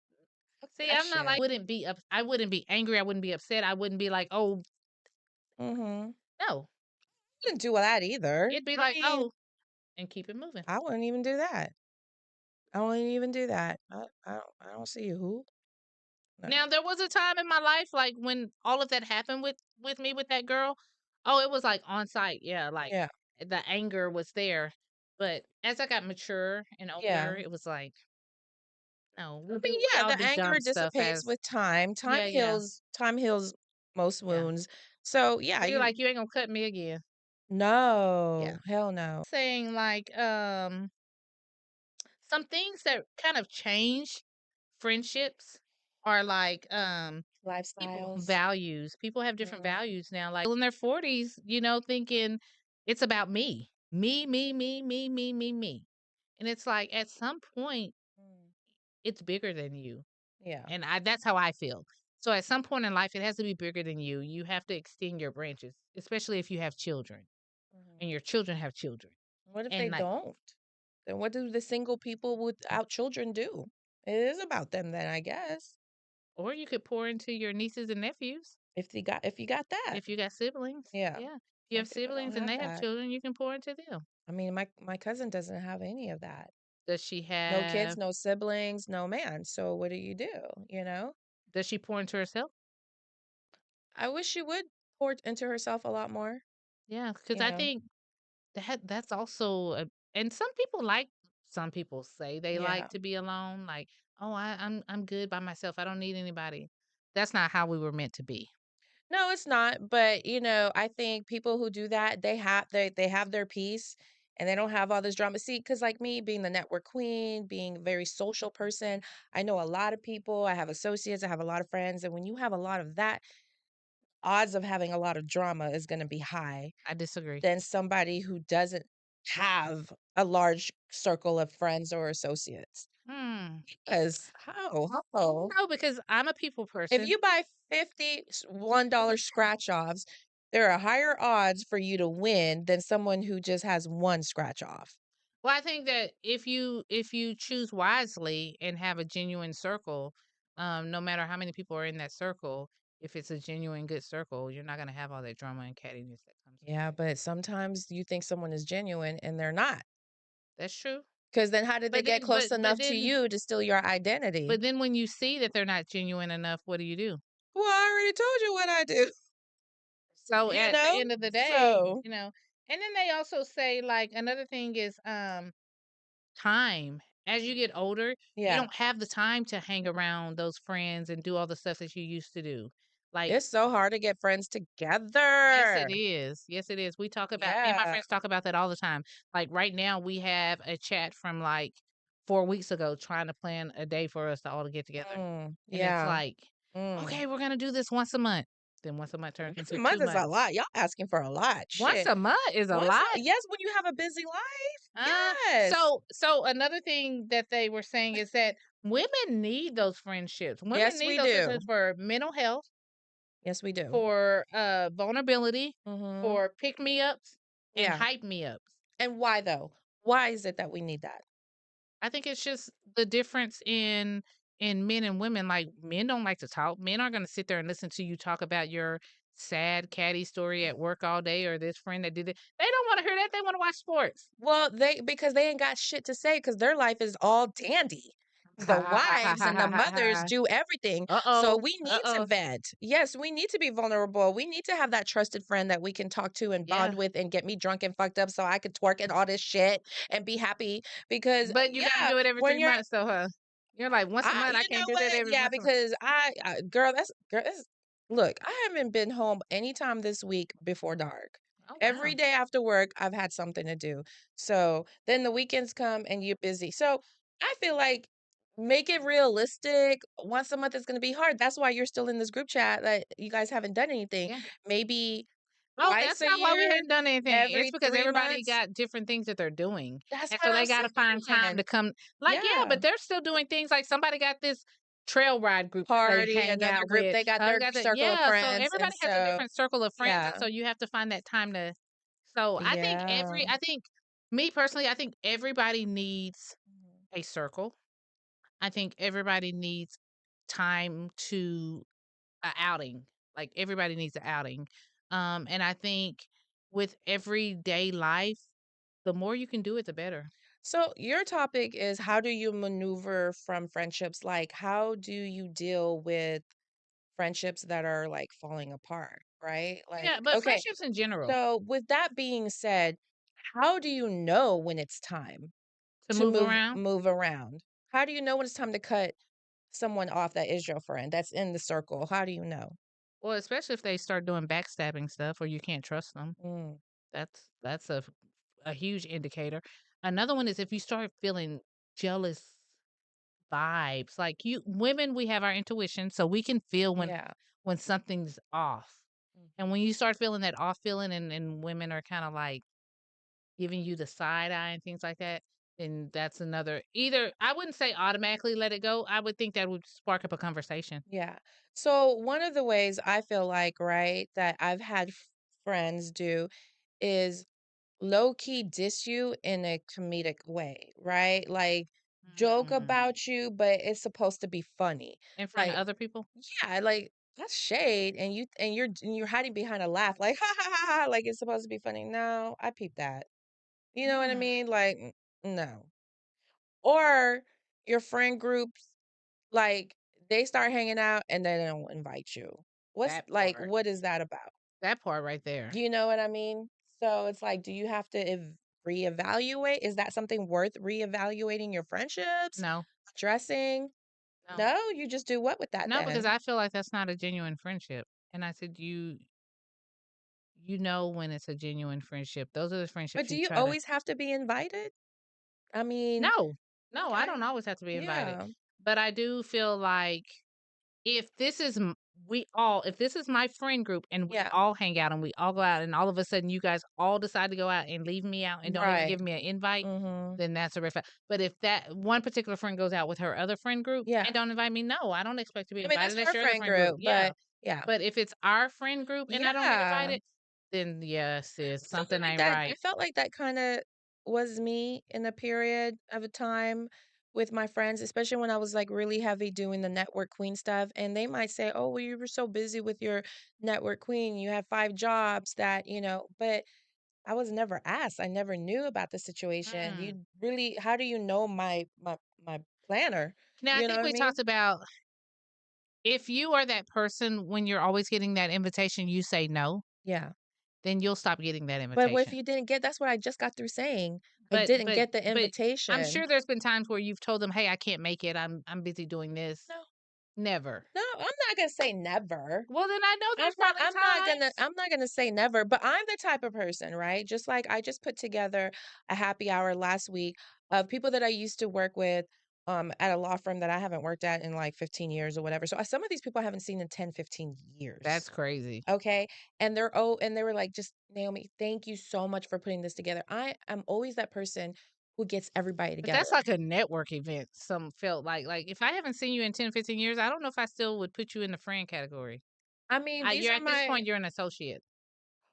Speaker 2: Fuck
Speaker 1: See,
Speaker 2: that
Speaker 1: I'm not like
Speaker 2: shit.
Speaker 1: I wouldn't be angry, I wouldn't be upset, I wouldn't be like, "Oh,"
Speaker 2: Mhm.
Speaker 1: no.
Speaker 2: Wouldn't do that either.
Speaker 1: It'd be
Speaker 2: I
Speaker 1: like,
Speaker 2: mean,
Speaker 1: "Oh," and keep it moving.
Speaker 2: I wouldn't even do that. I wouldn't even do that. I don't see who. No.
Speaker 1: Now, there was a time in my life, like, when all of that happened with me with that girl. Oh, it was, like, on site, yeah, like,
Speaker 2: Yeah.
Speaker 1: the anger was there, but as I got mature and older,
Speaker 2: Yeah.
Speaker 1: it was like, no,
Speaker 2: I
Speaker 1: we
Speaker 2: mean,
Speaker 1: do we
Speaker 2: yeah,
Speaker 1: all
Speaker 2: the
Speaker 1: do
Speaker 2: anger
Speaker 1: dumb stuff
Speaker 2: dissipates
Speaker 1: as
Speaker 2: with time. Time
Speaker 1: yeah, yeah,
Speaker 2: heals time heals most
Speaker 1: yeah.
Speaker 2: wounds. So, yeah,
Speaker 1: You're
Speaker 2: you
Speaker 1: like, "You ain't gonna cut me again." Yeah.
Speaker 2: no. Hell no.
Speaker 1: Saying, like, some things that kind of change friendships are, like, people
Speaker 2: Lifestyles.
Speaker 1: values. People have different
Speaker 2: Mhm.
Speaker 1: values now, like, in their 40s, thinking it's about me. Me, me, me, me, me, me, me. And it's like, at some point,
Speaker 2: Mm.
Speaker 1: it's bigger than you.
Speaker 2: Yeah.
Speaker 1: And that's how I feel. So at some point in life, it has to be bigger than you. You have to extend your branches, especially if you have children and
Speaker 2: Mhm.
Speaker 1: your children have children.
Speaker 2: What if they
Speaker 1: And, like,
Speaker 2: don't? Then what do the single people without children do? It is about them then, I guess.
Speaker 1: or you could pour into your nieces and nephews
Speaker 2: If you got that.
Speaker 1: if you got siblings.
Speaker 2: Yeah.
Speaker 1: Yeah. If you
Speaker 2: Some
Speaker 1: have
Speaker 2: people don't
Speaker 1: siblings and
Speaker 2: have
Speaker 1: they have
Speaker 2: that.
Speaker 1: children, you can pour into them.
Speaker 2: I mean, my cousin doesn't have any of that.
Speaker 1: Does she
Speaker 2: No kids,
Speaker 1: have
Speaker 2: no siblings, no man. So what do, you know?
Speaker 1: does she pour into herself?
Speaker 2: I wish she would pour into herself a lot more,
Speaker 1: Yeah, because
Speaker 2: you
Speaker 1: I
Speaker 2: know?
Speaker 1: think that's also a and some people say they like
Speaker 2: Yeah.
Speaker 1: to be alone, like, "Oh, I'm good by myself. I don't need anybody." That's not how we were meant to be.
Speaker 2: No, it's not, but, I think people who do that, they have their peace, and they don't have all this drama. See, because like me being the network queen, being a very social person, I know a lot of people, I have associates, I have a lot of friends, and when you have a lot of that, odds of having a lot of drama is gonna be high
Speaker 1: I disagree.
Speaker 2: than somebody who doesn't have a large circle of friends or associates.
Speaker 1: Hmm.
Speaker 2: 'Cause how?
Speaker 1: No, because I'm a people
Speaker 2: If
Speaker 1: person.
Speaker 2: you buy 50 $1 scratch offs, there are higher odds for you to win than someone who just has 1 scratch off.
Speaker 1: Well, I think that if you choose wisely and have a genuine circle, no matter how many people are in that circle, if it's a genuine good circle, you're not gonna have all that drama and cattiness that comes with
Speaker 2: Yeah,
Speaker 1: it.
Speaker 2: but sometimes you think someone is genuine and they're not.
Speaker 1: That's true.
Speaker 2: Because then how did they
Speaker 1: But
Speaker 2: get
Speaker 1: then
Speaker 2: close
Speaker 1: but
Speaker 2: enough to
Speaker 1: then
Speaker 2: you to steal your identity?
Speaker 1: but then when you see that they're not genuine enough, what do you do?
Speaker 2: Well, I already told you what I do,
Speaker 1: So
Speaker 2: you
Speaker 1: at the
Speaker 2: know?
Speaker 1: end of the day,
Speaker 2: So,
Speaker 1: and then they also say like another thing is time. As you get older, you
Speaker 2: yeah.
Speaker 1: don't have the time to hang around those friends and do all the stuff that you used to do. Like,
Speaker 2: It's so hard to get friends
Speaker 1: yes,
Speaker 2: together.
Speaker 1: it is. Yes, it is. Me and my
Speaker 2: Yeah.
Speaker 1: friends talk about that all the time. Like right now, we have a chat from like 4 weeks ago trying to plan a day for us to all to get together. And it's
Speaker 2: Yeah.
Speaker 1: like,
Speaker 2: Mm.
Speaker 1: okay, we're gonna do this once a month. Then once a month turns
Speaker 2: Once a
Speaker 1: into
Speaker 2: month
Speaker 1: two
Speaker 2: is a
Speaker 1: months.
Speaker 2: lot. Y'all asking for a lot.
Speaker 1: Once
Speaker 2: Shit.
Speaker 1: a month is a
Speaker 2: Once
Speaker 1: lot.
Speaker 2: a yes, when you have a busy life.
Speaker 1: Uh,
Speaker 2: Yes.
Speaker 1: so another thing that they were saying is that women need those friendships. Women
Speaker 2: Yes,
Speaker 1: need
Speaker 2: we
Speaker 1: those friendships
Speaker 2: do.
Speaker 1: for mental health,
Speaker 2: Yes, we do.
Speaker 1: for vulnerability,
Speaker 2: Mhm.
Speaker 1: for pick me ups and
Speaker 2: Yeah.
Speaker 1: hype me ups.
Speaker 2: And why though? Why is it that we need that?
Speaker 1: I think it's just the difference in men and women. Like men don't like to talk. Men aren't going to sit there and listen to you talk about your sad catty story at work all day or this friend that did it. They don't want to hear that. They want to watch sports.
Speaker 2: Well, they because they ain't got shit to say because their life is all dandy. The wives and the mothers do everything.
Speaker 1: Uh
Speaker 2: So
Speaker 1: oh.
Speaker 2: we
Speaker 1: Uh
Speaker 2: need to
Speaker 1: oh.
Speaker 2: vent. Yes, we need to be vulnerable. We need to have that trusted friend that we can talk to and bond
Speaker 1: Yeah.
Speaker 2: with and get me drunk and fucked up so I could twerk and all this shit and be happy. Because
Speaker 1: But you gotta
Speaker 2: yeah,
Speaker 1: do it every
Speaker 2: when
Speaker 1: 3
Speaker 2: you're
Speaker 1: months though, huh? You're like, "Once a
Speaker 2: I
Speaker 1: month, I
Speaker 2: you
Speaker 1: can't
Speaker 2: know
Speaker 1: do that
Speaker 2: what?
Speaker 1: every
Speaker 2: Yeah,
Speaker 1: once a month."
Speaker 2: because girl, that's look, I haven't been home anytime this week before dark.
Speaker 1: Oh,
Speaker 2: Every
Speaker 1: wow.
Speaker 2: day after work, I've had something to do. So then the weekends come and you're busy. So I feel like make it realistic. Once a month is going to be hard. That's why you're still in this group chat that you guys haven't done anything.
Speaker 1: Yeah.
Speaker 2: Maybe
Speaker 1: Oh,
Speaker 2: twice
Speaker 1: that's
Speaker 2: a
Speaker 1: not why we
Speaker 2: year,
Speaker 1: hadn't done anything. It's
Speaker 2: every
Speaker 1: because
Speaker 2: three
Speaker 1: everybody
Speaker 2: months.
Speaker 1: got different things that they're doing,
Speaker 2: That's
Speaker 1: and
Speaker 2: what
Speaker 1: so
Speaker 2: I'm
Speaker 1: they gotta find time
Speaker 2: saying.
Speaker 1: to come like, yeah,
Speaker 2: Yeah.
Speaker 1: but they're still doing things like somebody got this trail ride group that they
Speaker 2: Party,
Speaker 1: hang
Speaker 2: another
Speaker 1: out
Speaker 2: group,
Speaker 1: with.
Speaker 2: they got
Speaker 1: Other
Speaker 2: their
Speaker 1: got that
Speaker 2: circle of
Speaker 1: yeah, so
Speaker 2: friends. And
Speaker 1: everybody has a
Speaker 2: so,
Speaker 1: different circle of friends, and
Speaker 2: yeah.
Speaker 1: so you have to find that time to so
Speaker 2: Yeah.
Speaker 1: I think me personally, I think everybody needs
Speaker 2: Mhm.
Speaker 1: a circle. I think everybody needs time to a outing. Like everybody needs an outing. And I think with everyday life, the more you can do it, the better.
Speaker 2: So your topic is how do you maneuver from friendships? Like, how do you deal with friendships that are like falling apart, right? Like,
Speaker 1: Yeah, but
Speaker 2: okay.
Speaker 1: friendships in general
Speaker 2: So with that being said, how do you know when it's time
Speaker 1: to
Speaker 2: to
Speaker 1: move
Speaker 2: move
Speaker 1: around.
Speaker 2: move around? How do you know when it's time to cut someone off that is your friend that's in the circle? How do you know?
Speaker 1: Well, especially if they start doing backstabbing stuff or you can't trust them.
Speaker 2: Mm,
Speaker 1: That's a huge indicator. Another one is if you start feeling jealous vibes. Like you women, we have our intuition, so we can feel
Speaker 2: yeah.
Speaker 1: when something's off. And when you start feeling that off feeling and women are kind of like giving you the side eye and things like that, then that's another either I wouldn't say automatically let it go. I would think that would spark up a conversation.
Speaker 2: Yeah. So one of the ways I feel like, right, that I've had friends do is low key diss you in a comedic way, right? Like joke
Speaker 1: Mm.
Speaker 2: about you, but it's supposed to be funny.
Speaker 1: In front of
Speaker 2: Like,
Speaker 1: other people?
Speaker 2: yeah, like that's shade, and you're hiding behind a laugh, like ha ha ha ha, like it's supposed to be funny. No, I peep that. You know what I
Speaker 1: Mm.
Speaker 2: mean? Like, no. Or your friend groups, like they start hanging out and then they don't invite you.
Speaker 1: That part.
Speaker 2: What is that about?
Speaker 1: That part right there.
Speaker 2: You know what I mean? So it's like, do you have to reevaluate? Is that something worth reevaluating your friendships?
Speaker 1: No.
Speaker 2: Addressing?
Speaker 1: No.
Speaker 2: No, you just do what with that
Speaker 1: No, because
Speaker 2: then?
Speaker 1: I feel like that's not a genuine friendship. And I said, you know when it's a genuine friendship. Those are the
Speaker 2: But
Speaker 1: friendships
Speaker 2: do
Speaker 1: you
Speaker 2: you
Speaker 1: try to.
Speaker 2: always have to be invited? I mean,
Speaker 1: No. No, I
Speaker 2: okay.
Speaker 1: don't always have to be invited.
Speaker 2: Yeah.
Speaker 1: But I do feel like if this is if this is my friend group and we
Speaker 2: Yeah.
Speaker 1: all hang out and we all go out and all of a sudden you guys all decide to go out and leave me out and don't even
Speaker 2: Right.
Speaker 1: give me an invite,
Speaker 2: Mhm.
Speaker 1: then that's a red flag. But if that one particular friend goes out with her other friend group
Speaker 2: Yeah.
Speaker 1: and don't invite me, no, I don't expect to be
Speaker 2: I mean, that's
Speaker 1: invited. That's
Speaker 2: her
Speaker 1: your other
Speaker 2: friend
Speaker 1: friend group.
Speaker 2: group,
Speaker 1: Yeah.
Speaker 2: but yeah.
Speaker 1: But if it's our friend group and I don't get
Speaker 2: Yeah.
Speaker 1: invited, then yes, sis,
Speaker 2: Something
Speaker 1: something
Speaker 2: like
Speaker 1: ain't
Speaker 2: that. I
Speaker 1: right.
Speaker 2: felt like that kinda was me in a period of a time with my friends, especially when I was, like, really heavy doing the network queen stuff, and they might say, "Oh, well, you were so busy with your network queen, you have 5 jobs that" but I was never asked, I never knew about the situation.
Speaker 1: Mm.
Speaker 2: You really how do you know my planner?
Speaker 1: Now, I
Speaker 2: You know
Speaker 1: think
Speaker 2: what I
Speaker 1: we
Speaker 2: mean?
Speaker 1: talked about if you are that person when you're always getting that invitation, you say no,
Speaker 2: Yeah.
Speaker 1: then you'll stop getting that
Speaker 2: But what if
Speaker 1: invitation.
Speaker 2: you didn't get that's what I just got through saying. I
Speaker 1: But
Speaker 2: didn't
Speaker 1: but
Speaker 2: get the
Speaker 1: but I'm
Speaker 2: invitation.
Speaker 1: sure there's been times where you've told them, "Hey, I can't make it. I'm busy doing this."
Speaker 2: No.
Speaker 1: Never.
Speaker 2: No, I'm not gonna say never.
Speaker 1: Well, then I know there's probably times.
Speaker 2: I'm not gonna say never, but I'm the type of person, right? Just like I just put together a happy hour last week of people that I used to work with at a law firm that I haven't worked at in like 15 years or whatever. So some of these people I haven't seen in 10, 15 years.
Speaker 1: That's crazy.
Speaker 2: Okay. And they were like, just Naomi, thank you so much for putting this together. I am always that person who gets everybody
Speaker 1: But
Speaker 2: together.
Speaker 1: that's like a network event. Some felt like if I haven't seen you in 10, 15 years, I don't know if I still would put you in the friend category.
Speaker 2: I mean, these
Speaker 1: You're
Speaker 2: are
Speaker 1: at this
Speaker 2: my
Speaker 1: point, you're an associate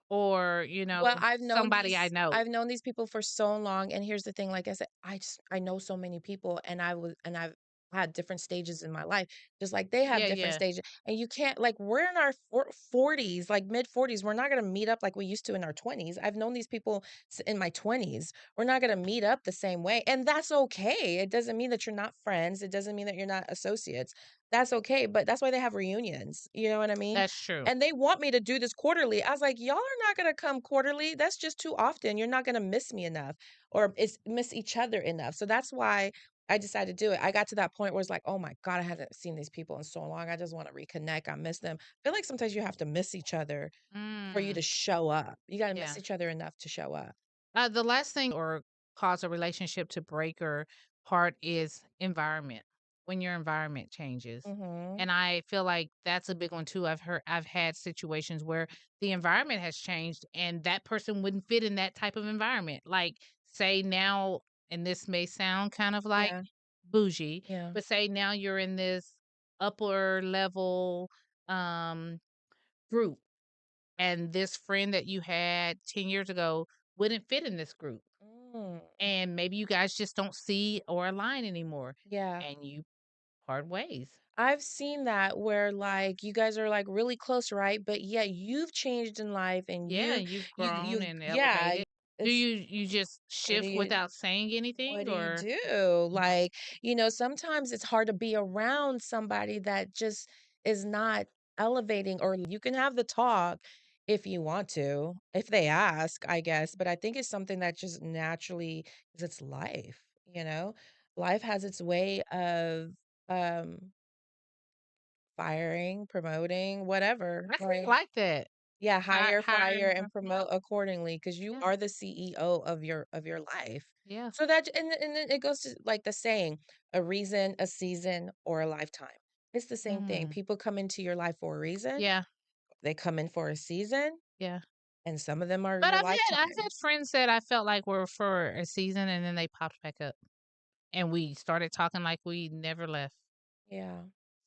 Speaker 1: or,
Speaker 2: Well,
Speaker 1: somebody I know.
Speaker 2: I've known these people for so long, and here's the thing, like I said, I know so many people, and I've had different stages in my life, just like they have
Speaker 1: Yeah,
Speaker 2: different
Speaker 1: yeah.
Speaker 2: stages, and you can't like we're in our 40s, like mid 40s. We're not gonna meet up like we used to in our 20s. I've known these people in my 20s. We're not gonna meet up the same way, and that's okay. It doesn't mean that you're not friends. It doesn't mean that you're not associates. That's okay, but that's why they have reunions. You know what I mean?
Speaker 1: That's true.
Speaker 2: And they want me to do this quarterly. I was like, "Y'all are not gonna come quarterly. That's just too often. You're not gonna miss me enough or miss each other enough." So that's why I decided to do it. I got to that point where it's like, "Oh my God, I haven't seen these people in so long. I just want to reconnect. I miss them." I feel like sometimes you have to miss each other for you to
Speaker 1: Mm,
Speaker 2: show up. You got to miss
Speaker 1: yeah.
Speaker 2: each other enough to show up.
Speaker 1: The last thing or cause a relationship to break or part is environment. When your environment changes.
Speaker 2: Mhm.
Speaker 1: And I feel like that's a big one too. I've had situations where the environment has changed and that person wouldn't fit in that type of environment. Like say now, and this may sound kind of like
Speaker 2: Yeah.
Speaker 1: bougie,
Speaker 2: Yeah.
Speaker 1: but say now you're in this upper level um group and this friend that you had 10 years ago wouldn't fit in this group
Speaker 2: Mm.
Speaker 1: and maybe you guys just don't see or align anymore
Speaker 2: Yeah.
Speaker 1: and you part ways.
Speaker 2: I've seen that where like you guys are like really close, right? But yeah, you've changed in life and
Speaker 1: Yeah, you've grown
Speaker 2: you've
Speaker 1: and
Speaker 2: yeah,
Speaker 1: elevated. Do
Speaker 2: it's
Speaker 1: you just
Speaker 2: what do
Speaker 1: shift
Speaker 2: you
Speaker 1: without saying
Speaker 2: what
Speaker 1: anything
Speaker 2: do you
Speaker 1: or
Speaker 2: do? Like, sometimes it's hard to be around somebody that just is not elevating, or you can have the talk if you want to, if they ask, I guess. But I think it's something that just naturally is it's life, you know? Life has its way of um firing, promoting, whatever,
Speaker 1: I kind of
Speaker 2: right?
Speaker 1: like that.
Speaker 2: Yeah, hire, fire,
Speaker 1: Hiring
Speaker 2: and promote accordingly because you
Speaker 1: yeah,
Speaker 2: are the CEO of your life.
Speaker 1: yeah.
Speaker 2: So that and then it goes to like the saying, a reason, a season, or a lifetime. It's the same thing.
Speaker 1: Mm,
Speaker 2: People come into your life for a reason.
Speaker 1: yeah,
Speaker 2: They come in for a season,
Speaker 1: yeah.
Speaker 2: and some of them are
Speaker 1: But
Speaker 2: your
Speaker 1: I've had
Speaker 2: lifetime.
Speaker 1: friends that I felt like were for a season and then they popped back up and we started talking like we never left.
Speaker 2: Yeah.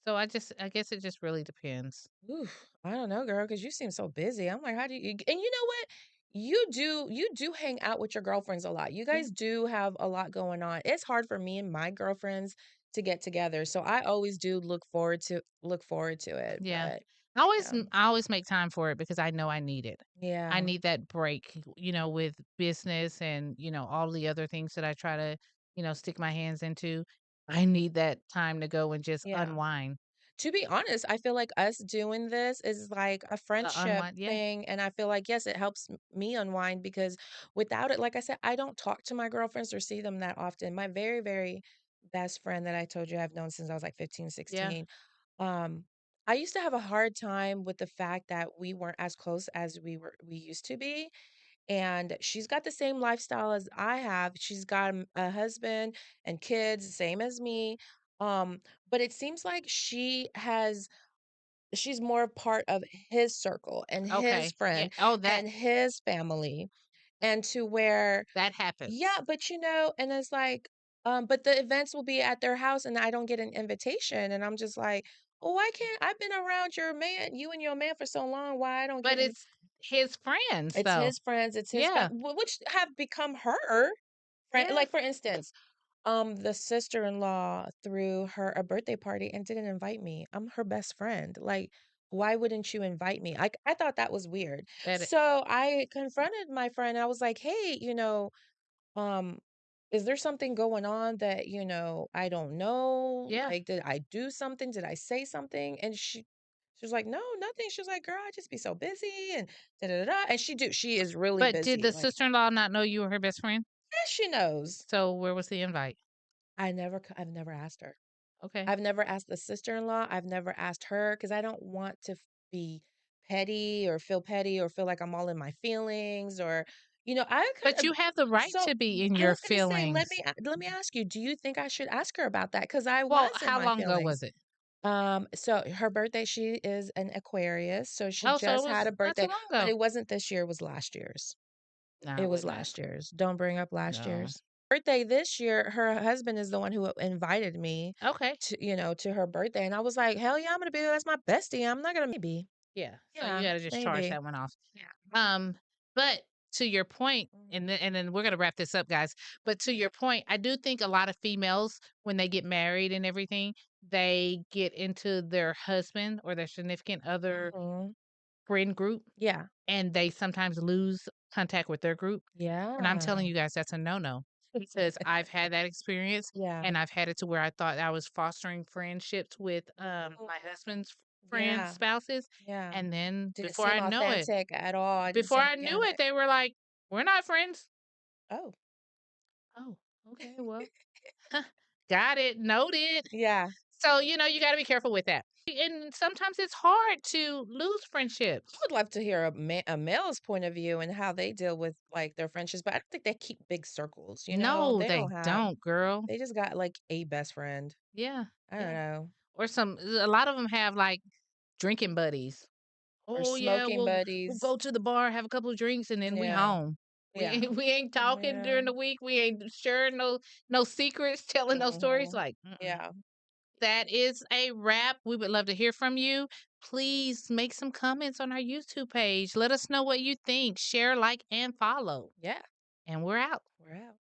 Speaker 1: So I guess it just really depends.
Speaker 2: Oof, I don't know, girl, because you seem so busy. I'm like, how do you? And you know what? you do hang out with your girlfriends a lot. You
Speaker 1: Yeah.
Speaker 2: guys do have a lot going on. It's hard for me and my girlfriends to get together, so I always do look forward to it,
Speaker 1: Yeah.
Speaker 2: but yeah.
Speaker 1: I always make time for it because I know I need it. I
Speaker 2: Yeah.
Speaker 1: need that break, with business and, all the other things that I try to, stick my hands into. I need that time to go and just
Speaker 2: Yeah.
Speaker 1: unwind.
Speaker 2: To be honest, I feel like us doing this is like a friendship
Speaker 1: Unwind. Yeah.
Speaker 2: thing, and I feel like, yes, it helps me unwind because without it, like I said, I don't talk to my girlfriends or see them that often. My very, very best friend that I told you I've known since I was like 15,
Speaker 1: Yeah.
Speaker 2: 16. um, I used to have a hard time with the fact that we weren't as close as we used to be. And she's got the same lifestyle as I have. She's got a husband and kids, same as me. Um, but it seems like she's more part of his circle and his
Speaker 1: Okay. Yeah.
Speaker 2: friend
Speaker 1: Oh, that
Speaker 2: and his family. And to where,
Speaker 1: that happens.
Speaker 2: yeah, but and it's like, but the events will be at their house and I don't get an invitation. And I'm just like, oh, why can't I've been around you and your man for so long. Why I don't
Speaker 1: But
Speaker 2: get an
Speaker 1: it's his friends
Speaker 2: It's
Speaker 1: though.
Speaker 2: his friends, it's his
Speaker 1: Yeah.
Speaker 2: which have become her friend.
Speaker 1: Yeah.
Speaker 2: Like, for instance, the sister-in-law threw her a birthday party and didn't invite me. I'm her best friend. Like, why wouldn't you invite me? Like, I thought that was weird.
Speaker 1: That
Speaker 2: So I confronted my friend. I was like, hey, um, is there something going on that, I don't know?
Speaker 1: yeah.
Speaker 2: Like, did I do something? Did I say something? And she was like, no, nothing. She was like, girl, I just be so busy and da da da. Da." And she is really
Speaker 1: But did
Speaker 2: busy.
Speaker 1: the
Speaker 2: Like,
Speaker 1: sister-in-law not know you were her best friend?
Speaker 2: yeah, she knows.
Speaker 1: So where was the invite?
Speaker 2: I've never asked her.
Speaker 1: Okay.
Speaker 2: I've never asked the sister-in-law. I've never asked her because I don't want to be petty or feel like I'm all in my feelings or, I could
Speaker 1: But
Speaker 2: have.
Speaker 1: you have the right
Speaker 2: So
Speaker 1: to be in
Speaker 2: I
Speaker 1: your
Speaker 2: was going to say,
Speaker 1: feelings.
Speaker 2: let me ask you, do you think I should ask her about that? Because I
Speaker 1: Well,
Speaker 2: was in
Speaker 1: how
Speaker 2: my
Speaker 1: long ago was
Speaker 2: feelings.
Speaker 1: it?
Speaker 2: So her birthday, she is an Aquarius, so she
Speaker 1: Oh, so it
Speaker 2: just had
Speaker 1: was
Speaker 2: a
Speaker 1: not too
Speaker 2: birthday,
Speaker 1: long
Speaker 2: but
Speaker 1: ago.
Speaker 2: it wasn't this year, it was last year's.
Speaker 1: No, I
Speaker 2: It was
Speaker 1: wouldn't have.
Speaker 2: last year's. Don't bring up last
Speaker 1: No.
Speaker 2: year's. Birthday this year, her husband is the one who invited me
Speaker 1: Okay.
Speaker 2: to her birthday, and I was like, "Hell yeah, I'm gonna be there. That's my bestie. I'm not gonna maybe."
Speaker 1: Yeah. So you
Speaker 2: Yeah,
Speaker 1: gotta just charge
Speaker 2: maybe.
Speaker 1: that one off.
Speaker 2: Yeah.
Speaker 1: But to your point,
Speaker 2: Mhm.
Speaker 1: and then we're gonna wrap this up, guys. But to your point, I do think a lot of females, when they get married and everything, they get into their husband or their significant other
Speaker 2: Mhm.
Speaker 1: friend group
Speaker 2: Yeah.
Speaker 1: and they sometimes lose contact with their group. And I'm telling
Speaker 2: Yeah.
Speaker 1: you guys, that's a no-no because I've had that experience
Speaker 2: Yeah.
Speaker 1: and I've had it to where I thought I was fostering friendships with
Speaker 2: Mm.
Speaker 1: my husband's friends,
Speaker 2: Yeah.
Speaker 1: spouses.
Speaker 2: Yeah.
Speaker 1: And then
Speaker 2: Didn't seem authentic at all. I didn't
Speaker 1: before
Speaker 2: seem
Speaker 1: I knew it,
Speaker 2: organic.
Speaker 1: they were like, we're not friends.
Speaker 2: Oh.
Speaker 1: Oh, okay, well, got it, noted.
Speaker 2: Yeah.
Speaker 1: So, you got to be careful with that. And sometimes it's hard to lose
Speaker 2: I
Speaker 1: friendships.
Speaker 2: would love to hear a male's point of view and how they deal with, like, their friendships, but I don't think they keep big circles,
Speaker 1: No,
Speaker 2: They
Speaker 1: they
Speaker 2: don't have
Speaker 1: don't, girl.
Speaker 2: they just got, like, a best friend.
Speaker 1: Yeah,
Speaker 2: I don't
Speaker 1: yeah.
Speaker 2: know.
Speaker 1: Or a lot of them have like drinking buddies.
Speaker 2: Or
Speaker 1: Oh yeah,
Speaker 2: smoking
Speaker 1: we'll
Speaker 2: buddies.
Speaker 1: go to the bar, have a couple of drinks, and then we
Speaker 2: Yeah.
Speaker 1: home. We
Speaker 2: Yeah.
Speaker 1: ain't we ain't talking
Speaker 2: Yeah.
Speaker 1: during the week. We ain't sharing no secrets, telling no stories.
Speaker 2: Mhm.
Speaker 1: Like
Speaker 2: Yeah.
Speaker 1: that is a wrap. We would love to hear from you. Please make some comments on our YouTube page. Let us know what you think. Share, like, and follow.
Speaker 2: Yeah.
Speaker 1: And we're out.
Speaker 2: We're out.